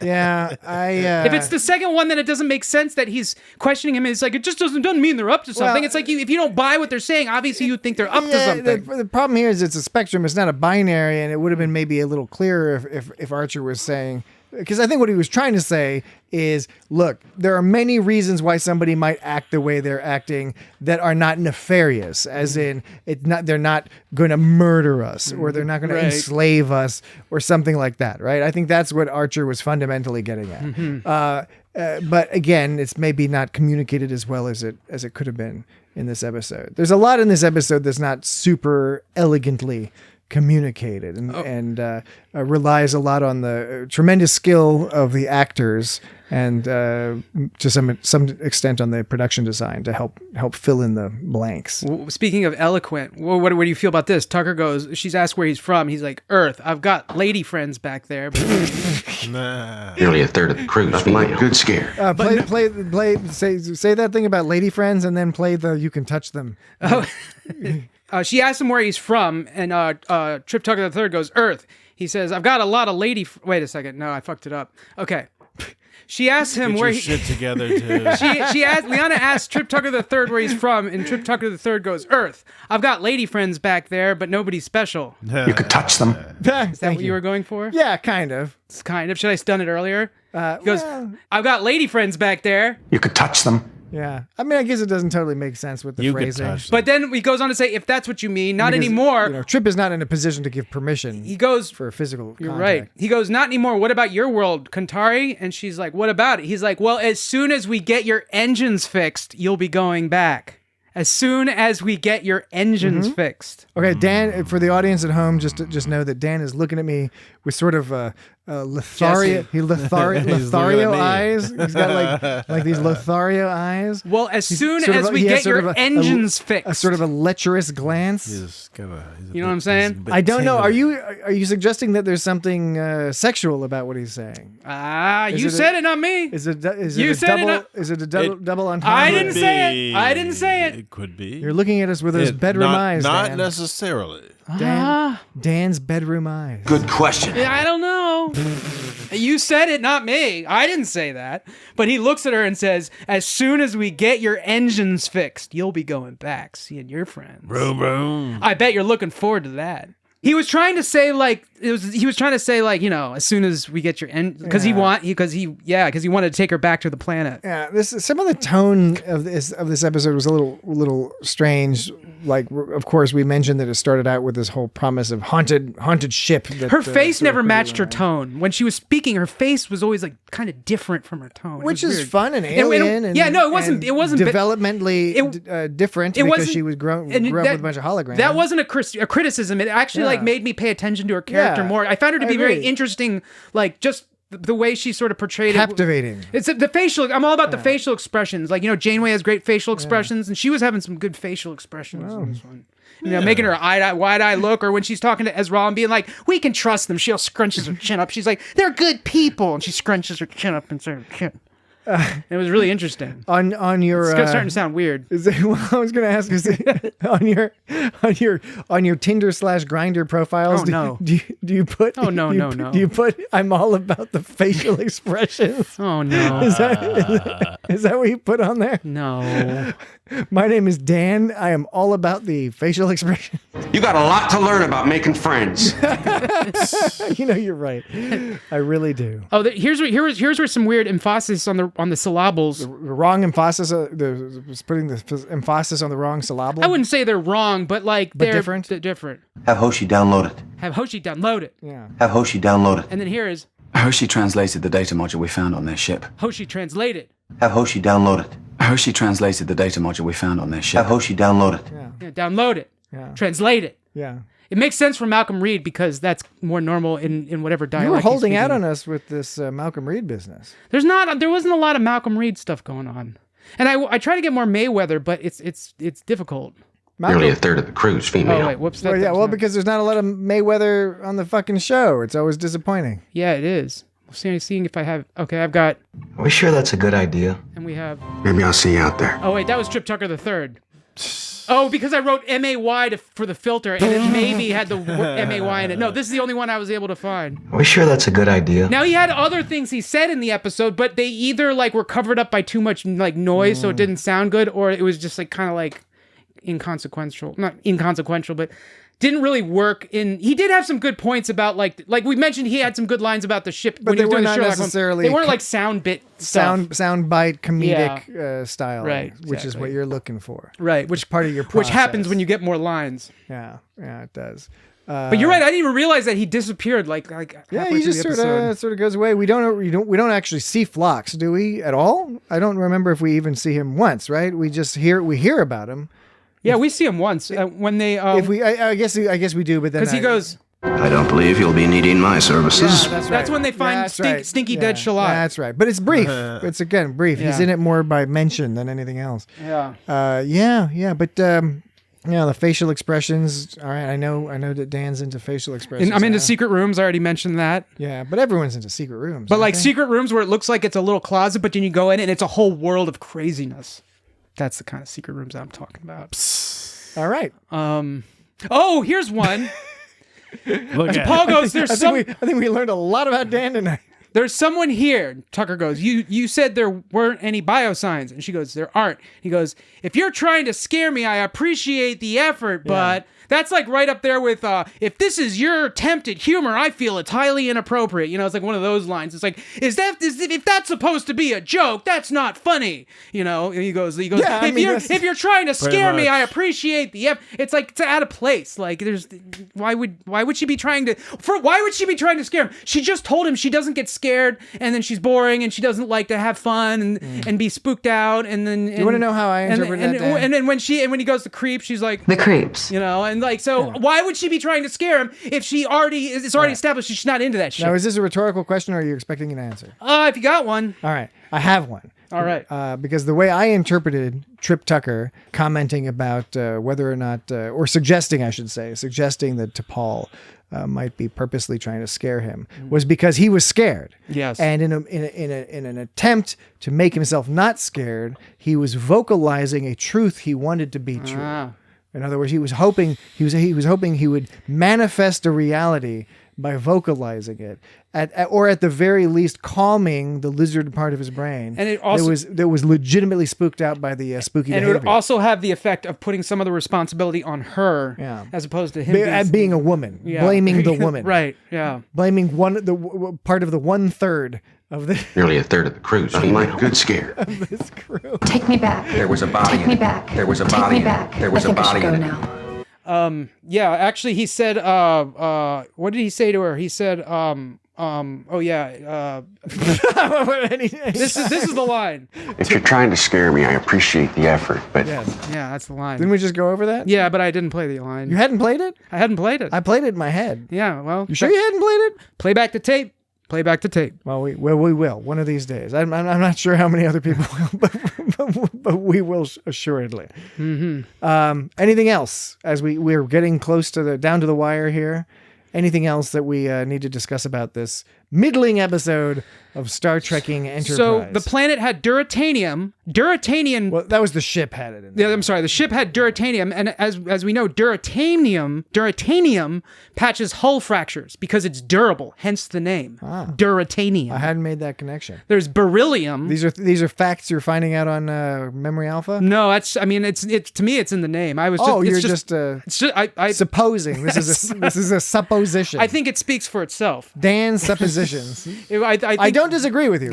If it's the second one, then it doesn't make sense that he's questioning him. It's like, it just doesn't mean they're up to something. It's like if you don't buy what they're saying, obviously you think they're up to something. The problem here is it's a spectrum. It's not a binary, and it would have been maybe a little clearer if Archer was saying. Because I think what he was trying to say is, look, there are many reasons why somebody might act the way they're acting that are not nefarious, as in they're not going to murder us, or they're not going to enslave us, or something like that, right? I think that's what Archer was fundamentally getting at. But again, it's maybe not communicated as well as it could have been in this episode. There's a lot in this episode that's not super elegantly communicated and relies a lot on the tremendous skill of the actors and to some extent on the production design to help fill in the blanks. Speaking of eloquent, what do you feel about this? Tucker goes, she's asked where he's from. He's like, Earth. I've got lady friends back there. Nearly a third of the crew. Nothing like a good scare. Say that thing about lady friends and then play the you can touch them. She asks him where he's from, and Trip Tucker III goes, Earth. He says, I've got a lot of lady... Wait a second. No, I fucked it up. Okay. She asks him Get where your shit together, too. Liana asks Trip Tucker III where he's from, and Trip Tucker III goes, Earth. I've got lady friends back there, but nobody's special. You could touch them. Is that what you were going for? Yeah, kind of. It's kind of. Should I stun it earlier? He goes, I've got lady friends back there. You could touch them. Yeah. I mean, I guess it doesn't totally make sense with the phrasing. But then he goes on to say, if that's what you mean, not anymore. Trip is not in a position to give permission. He goes for physical contact. You're right. He goes, not anymore. What about your world, Kantari? And she's like, what about it? He's like, well, as soon as we get your engines fixed, you'll be going back. As soon as we get your engines fixed. Okay, Dan, for the audience at home, just know that Dan is looking at me with sort of Lothario eyes. He's got like these Lothario eyes. Well, as soon as we get your engines fixed. A sort of a lecherous glance. You know what I'm saying? I don't know. Are you suggesting that there's something sexual about what he's saying? You said it, not me. Is it a double entendre? I didn't say it. I didn't say it. It could be. You're looking at us with those bedroom eyes, Not Dan. necessarily. Dan's bedroom eyes. Good question. I don't know. You said it, not me. I didn't say that. But he looks at her and says, as soon as we get your engines fixed, you'll be going back, seeing your friends. Vroom, vroom. I bet you're looking forward to that. He was trying to say as soon as we get your end, because he wanted to take her back to the planet. Yeah, some of the tone of this episode was a little strange. Like, of course, we mentioned that it started out with this whole promise of haunted ship. Her face never matched her tone. When she was speaking, her face was always like kind of different from her tone, which is weird. Fun and alien. It wasn't developmentally different because she was grew up with a bunch of holograms. That wasn't a criticism. It actually made me pay attention to her character more. I found her to be very interesting, like just the way she sort of portrayed captivating. It's the facial. I'm all about the facial expressions. Like, Janeway has great facial expressions, and she was having some good facial expressions in this one. Making her wide eye look, or when she's talking to Ezra and being like, "We can trust them." She scrunches her chin up. She's like, "They're good people," and she scrunches her chin up and says, "Chin." It was really interesting. On your, it's starting to sound weird. I was going to ask, on your Tinder/Grindr profiles? Do you put? Oh no. Do you put? I'm all about the facial expressions. Oh no. Is that what you put on there? No. My name is Dan. I am all about the facial expression. You got a lot to learn about making friends. You know, you're right. I really do. Oh, here's where some weird emphasis on the syllables. The wrong emphasis. Putting the emphasis on the wrong syllable. I wouldn't say they're wrong, but they're different. They're different. Have Hoshi download it. Have Hoshi download it. Yeah. Have Hoshi download it. And then here is Hoshi translated the data module we found on their ship. Hoshi translate it. Have Hoshi download it. Hoshi translated the data module we found on their ship. Have Hoshi download it. Yeah, download it. Yeah. Translate it. Yeah. It makes sense for Malcolm Reed because that's more normal in whatever dialect. You were he's holding out speaking. on us with this Malcolm Reed business. There wasn't a lot of Malcolm Reed stuff going on, and I try to get more Mayweather, but it's difficult. Nearly a third of the crew's female. Oh wait, whoops. Because there's not a lot of Mayweather on the fucking show. It's always disappointing. Yeah, it is. Seeing if I have. Okay, I've got. Are we sure that's a good idea? And we have. Maybe I'll see you out there. Oh wait, that was Trip Tucker the Third. Oh, because I wrote MAY for the filter, and it maybe had the MAY in it. No, this is the only one I was able to find. Are we sure that's a good idea? Now he had other things he said in the episode, but they either were covered up by too much noise, so it didn't sound good, or it was just kind of inconsequential. Not inconsequential, but didn't really work. He did have some good points about like we mentioned. He had some good lines about the ship, but when he was doing not the Sherlock necessarily. They weren't sound bit stuff. sound bite comedic style, right? Which is what you're looking for, right? Which part of your process. Which happens when you get more lines. Yeah, it does. But you're right. I didn't even realize that he disappeared. Like he just sort of goes away. We don't actually see Phlox, do we? At all? I don't remember if we even see him once. Right? We just hear about him. Yeah, we see him once when they. I guess we do, but then because he goes. I don't believe you'll be needing my services. Yeah, that's right. That's when they find stinky dead Shalot. That's right. But it's brief. It's again brief. He's in it more by mention than anything else. Yeah. But the facial expressions. All right, I know that Dan's into facial expressions. I'm into secret rooms. I already mentioned that. Yeah, but everyone's into secret rooms. But secret rooms where it looks like it's a little closet, but then you go in and it's a whole world of craziness. That's the kind of secret rooms I'm talking about. All right. Oh, here's one. Paul goes, I think we learned a lot about Dan tonight. There's someone here. Tucker goes, you said there weren't any biosigns. And she goes, there aren't. He goes, if you're trying to scare me, I appreciate the effort, but that's right up there with, if this is your attempt at humor, I feel it's highly inappropriate. It's one of those lines. It's if that's supposed to be a joke, that's not funny. He goes, if you're trying to scare me, I appreciate the effort. It's out of place. Why would she be trying to scare him? She just told him she doesn't get scared, and then she's boring, and she doesn't like to have fun and be spooked out, and then you want to know how I interpret that? And then when he goes to creep, she's like the creeps, why would she be trying to scare him if it's already established she's not into that shit? Now, is this a rhetorical question, or are you expecting an answer? If you got one. All right, I have one. All right. Because the way I interpreted Trip Tucker commenting about whether or not, or suggesting that T'Pol might be purposely trying to scare him was because he was scared. Yes. And in an attempt to make himself not scared, he was vocalizing a truth he wanted to be true. In other words, he was hoping he would manifest a reality by vocalizing it, or at the very least calming the lizard part of his brain. And it also that was legitimately spooked out by the spooky behavior. And it would also have the effect of putting some of the responsibility on her, as opposed to him being a woman, blaming the woman, right? Yeah, blaming part of the 1/3 of the nearly a third of the crew. Seemed like a good scare. Of this crew. Take me back. There was a body. Take me back. There was a Take body. me back. There was a body. I think I should go now. Yeah, actually, he said, what did he say to her? He said, oh yeah, this is the line. If you're trying to scare me, I appreciate the effort, but yeah, that's the line. Didn't we just go over that? Yeah, but I didn't play the line. You hadn't played it? I hadn't played it. I played it in my head. Yeah, well, you sure you hadn't played it? Play back the tape. Play back the tape. Well, we will one of these days. I'm not sure how many other people will, but we will assuredly. Mm-hmm. Anything else as we're getting close to down to the wire here? Anything else that we need to discuss about this middling episode of Star Trekking Enterprise. So the planet had duratanium. Duratanium. Well, that was the ship had it in there. Yeah, I'm sorry. The ship had duratanium, and as we know, duratanium patches hull fractures because it's durable. Hence the name, duratanium. I hadn't made that connection. There's beryllium. These are facts you're finding out on Memory Alpha. No, it's to me it's in the name. I was. Just, you're it's just I supposing. This is a supposition. I think it speaks for itself. Dan's suppositions. I don't disagree with you,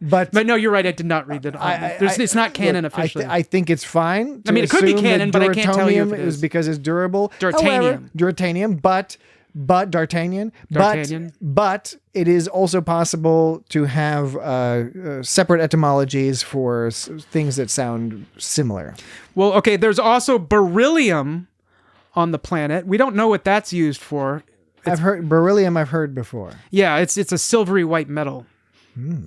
but no, you're right. I did not read that. It's not canon officially. I think it's fine. I mean, it could be canon, but I can't tell you if it is because it's durable. Duratanium. Duratanium, but D'Artagnan. But it is also possible to have separate etymologies for things that sound similar. Well, okay. There's also beryllium on the planet. We don't know what that's used for. I've heard beryllium. I've heard before. Yeah, it's a silvery white metal.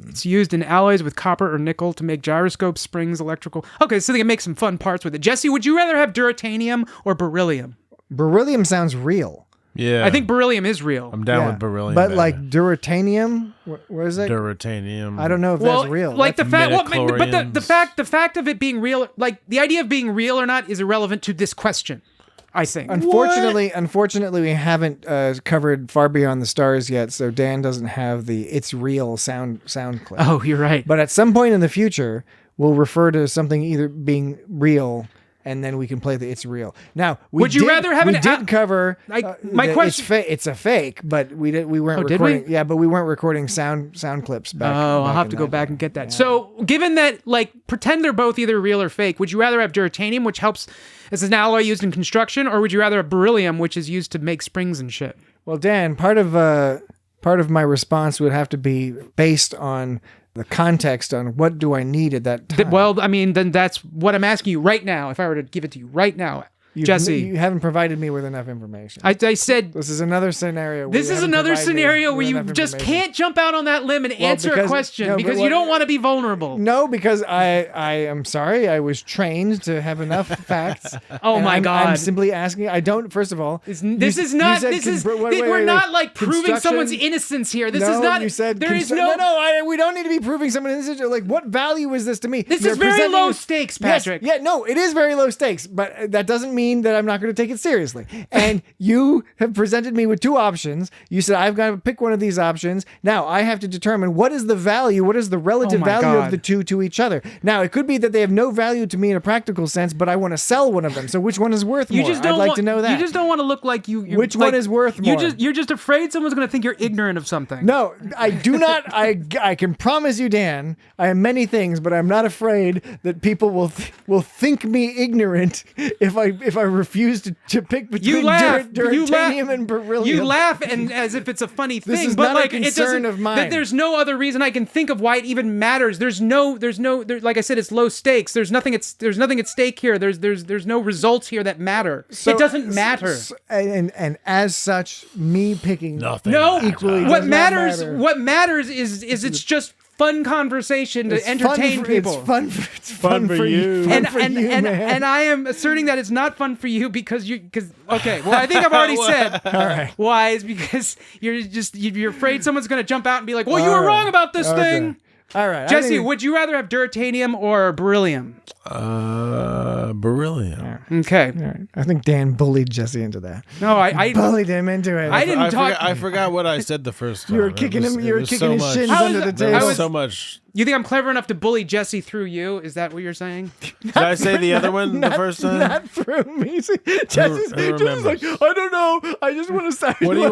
It's used in alloys with copper or nickel to make gyroscopes, springs, electrical. Okay, so they can make some fun parts with it. Jesse, would you rather have duratanium or beryllium? Beryllium sounds real. Yeah. I think beryllium is real. I'm down with beryllium. But like duratanium, what is it? Duratanium. I don't know if that's real. Like that's the fact, but the fact of it being real, like the idea of being real or not, is irrelevant to this question. I think. Unfortunately, we haven't covered Far Beyond the Stars yet, so Dan doesn't have the "It's Real" sound clip. Oh, you're right. But at some point in the future, we'll refer to something either being real, and then we can play the "It's Real." Now, would you rather have we did cover my question? It's a fake, but we weren't recording. Did we? Yeah, but we weren't recording sound clips back. Oh, I'll have to go back and get that. Yeah. So, given that, pretend they're both either real or fake, would you rather have duratanium, which helps as an alloy used in construction, or would you rather have beryllium, which is used to make springs and shit? Well, Dan, part of my response would have to be based on the context on what do I need at that time. Well, I mean, then that's what I'm asking you right now. If I were to give it to you right now, Jesse, you haven't provided me with enough information. I said this is another scenario. This is another scenario where you just can't jump out on that limb and answer a question because you don't want to be vulnerable. No, because I am sorry. I was trained to have enough facts. Oh my God! I'm simply asking. I don't. First of all, we're not like proving someone's innocence here. This is not. You said there is no. No. We don't need to be proving someone's innocence. Like, what value is this to me? This is very low stakes, Patrick. Yes, it is very low stakes, but that doesn't mean that I'm not going to take it seriously. And you have presented me with two options. You said I've got to pick one of these options. Now I have to determine what is the value, what is the relative value of the two to each other. Now it could be that they have no value to me in a practical sense, but I want to sell one of them. So which one is worth more? I'd like to know that. You just don't want to look like you. Which one is worth more? You're just afraid someone's going to think you're ignorant of something. No, I do not. I can promise you, Dan, I am many things, but I'm not afraid that people will think me ignorant if I refuse to pick between duratanium and beryllium. You laugh and as if it's a funny thing. This is but not a concern of mine. That there's no other reason I can think of why it even matters. There's like I said, it's low stakes. There's nothing at stake here. There's no results here that matter. It doesn't matter. And as such, me picking nothing. No, equally. What matters is it's just fun conversation to entertain people. It's fun for you. And I am asserting that it's not fun for you because okay. Well, I think I've already said. All right. Why is because you're afraid someone's going to jump out and be like, "Well, you were wrong about this thing." All right, Jesse, would you rather have duratanium or beryllium? Beryllium. Okay. All right. I think Dan bullied Jesse into that. No, I bullied him into it. I forgot what I said the first time. You were kicking him. You were kicking his shins under the table. So much. You think I'm clever enough to bully Jesse through you? Is that what you're saying? Did I say the other one the first time? Not through me. Jesse's like, I don't know. I just want to say. What do you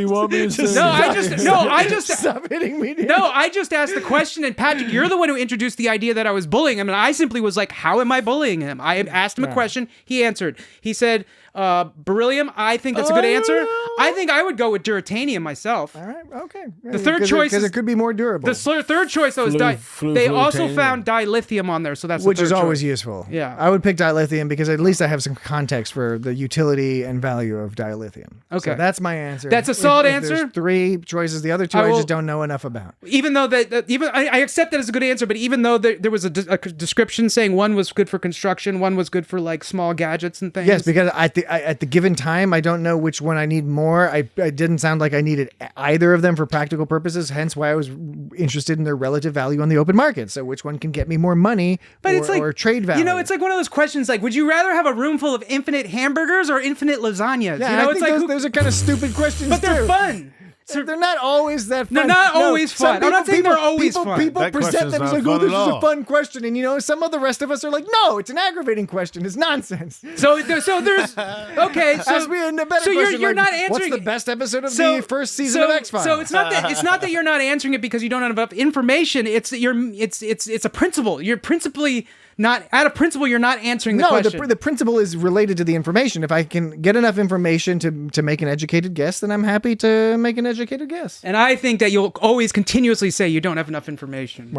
want me to say? I just stop hitting me. Dan. No, I just asked the question, and Patrick, you're the one who introduced the idea that I was bullying him, and I simply was like, how am I bullying him? I asked him a question. He answered. He said, beryllium. I think that's a good answer. I think I would go with duratanium myself. All right. Okay. The third choice because it could be more durable. The third choice, though, it was they also found dilithium on there, so that's which the is third always choice. useful. Yeah. I would pick dilithium because at least I have some context for the utility and value of dilithium. Okay. So that's my answer. That's a solid If answer. There's 3 choices. The other 2 I just don't know enough about. Even though I accept that as a good answer, but even though there was a description saying one was good for construction, one was good for like small gadgets and things. Yes, because at the given time, I don't know which one I need more. I didn't sound like I needed either of them for practical purposes, hence why I was interested in their relative value on the open market. So which one can get me more money or trade value? You know, it's like one of those questions like, would you rather have a room full of infinite hamburgers or infinite lasagnas? Yeah, you know, I think those are kind of stupid questions, but they're fun. They're not always that fun. They're not always fun. I'm not saying they're always fun. People present them as like, oh, this is a fun question. And, you know, some of the rest of us are like, no, it's an aggravating question. It's nonsense. So there's, okay. So, ask me a better so question. you're like, not answering. What's the best episode of the first season of X-Files? So it's not that you're not answering it because you don't have enough information. It's a principle. You're principally not out of principle. You're not answering the question. No, the principle is related to the information. If I can get enough information to make an educated guess, then I'm happy to make an educated guess. And I think that you'll always continuously say you don't have enough information.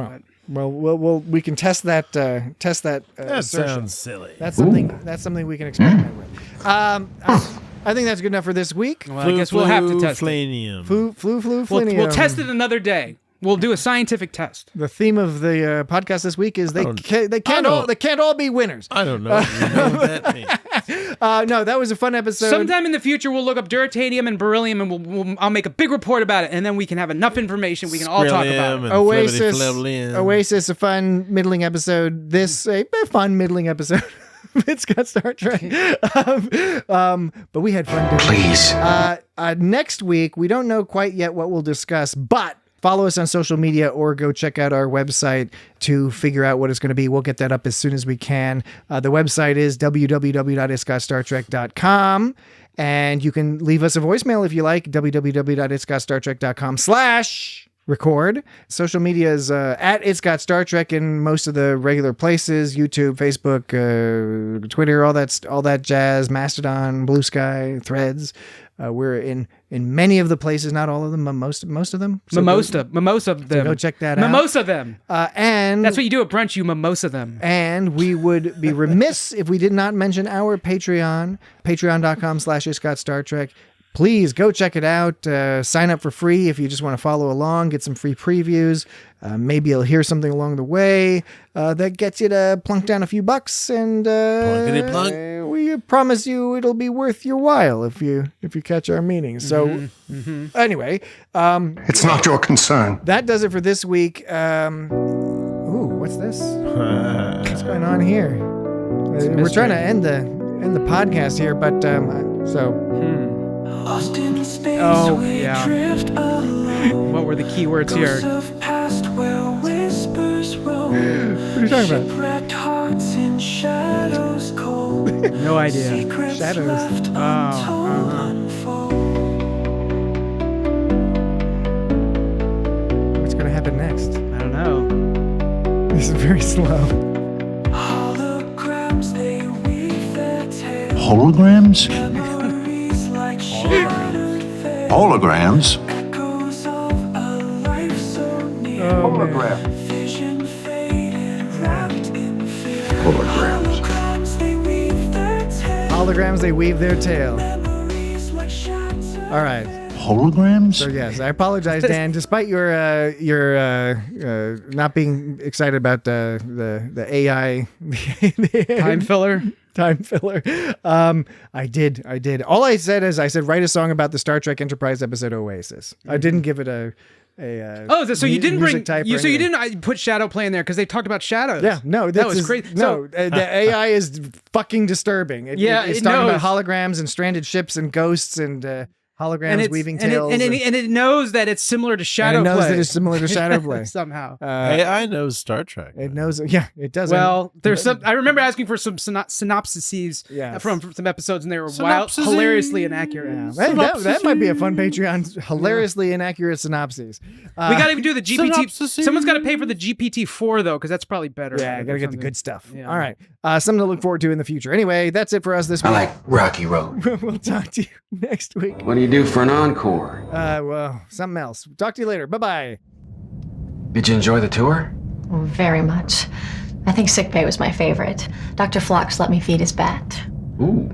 Well, we can test that. That assertion. Sounds silly. That's something we can experiment with. I think that's good enough for this week. Well, I guess we'll have to test flanium. Flanium. We'll test it another day. We'll do a scientific test. The theme of the podcast this week is they can't all be winners. I don't know. You know what that means. No, that was a fun episode. Sometime in the future, we'll look up duratanium and beryllium, and I'll make a big report about it, and then we can have enough information we can all talk about it. Oasis, a fun middling episode. This a fun middling episode. It's got Star Trek. But we had fun doing Please. Next week, we don't know quite yet what we'll discuss, but follow us on social media or go check out our website to figure out what it's going to be. We'll get that up as soon as we can. The website is www.itsgotstartrek.com. And you can leave us a voicemail if you like, www.itsgotstartrek.com/record. Social media is at It's Got Star Trek in most of the regular places: YouTube, Facebook, Twitter, all that jazz, Mastodon, Blue Sky, Threads. We're in many of the places, not all of them, but most of them. So mimosa of them. So go check that out. Mimosa them. And that's what you do at brunch. You mimosa them. And we would be remiss if we did not mention our Patreon, patreon.com/itsgotstartrek. Please go check it out. Sign up for free if you just want to follow along, get some free previews. Maybe you'll hear something along the way that gets you to plunk down a few bucks, and we promise you it'll be worth your while if you catch our meaning. So anyway, it's not your concern. That does it for this week. Ooh, what's this? What's going on here? We're trying to end the podcast here, but Lost in space, drift alone. What were the keywords here? Past where whispers roll. What are you talking about? Shipwrecked hearts in shadows cold. No idea. Secrets Shadows. left untold unfold. What's going to happen next? I don't know. This is very slow. Holograms, they weave their tales. Holograms? Memories like shattered veils. Holograms? Echoes of a life so near. Hologram. Vision faded, wrapped in fear. Holograms. Holograms, they weave their tales. Holograms, they weave their tail. Memories like shattered. All right. Holograms? So yes, I apologize, Dan. Despite your not being excited about the AI, Time filler. Time filler. I did. All I said is write a song about the Star Trek Enterprise episode Oasis. I didn't give it a so you didn't music type or so you anything. didn't put Shadowplay in there because they talked about shadows. Yeah, no, that was crazy. No, the AI is fucking disturbing. It's talking about holograms and stranded ships and ghosts and holograms weaving tails. And it knows that it's similar to Shadowplay. It knows that it's similar to Shadowplay. Somehow. AI knows Star Trek. It knows. Yeah, it does. Well, there's some. I remember asking for some synopses from some episodes, and they were hilariously inaccurate. Yeah. That might be a fun Patreon. Hilariously inaccurate synopses. We got to even do the GPT. Someone's got to pay for the GPT-4 though, because that's probably better. Yeah, I got to get the good stuff. Yeah. All right, something to look forward to in the future. Anyway, that's it for us this week. I like Rocky Road. We'll talk to you next week. What do you do for an encore? Well, something else. Talk to you later. Bye-bye. Did you enjoy the tour? Very much. I think sickbay was my favorite. Dr. Phlox let me feed his bat. Ooh.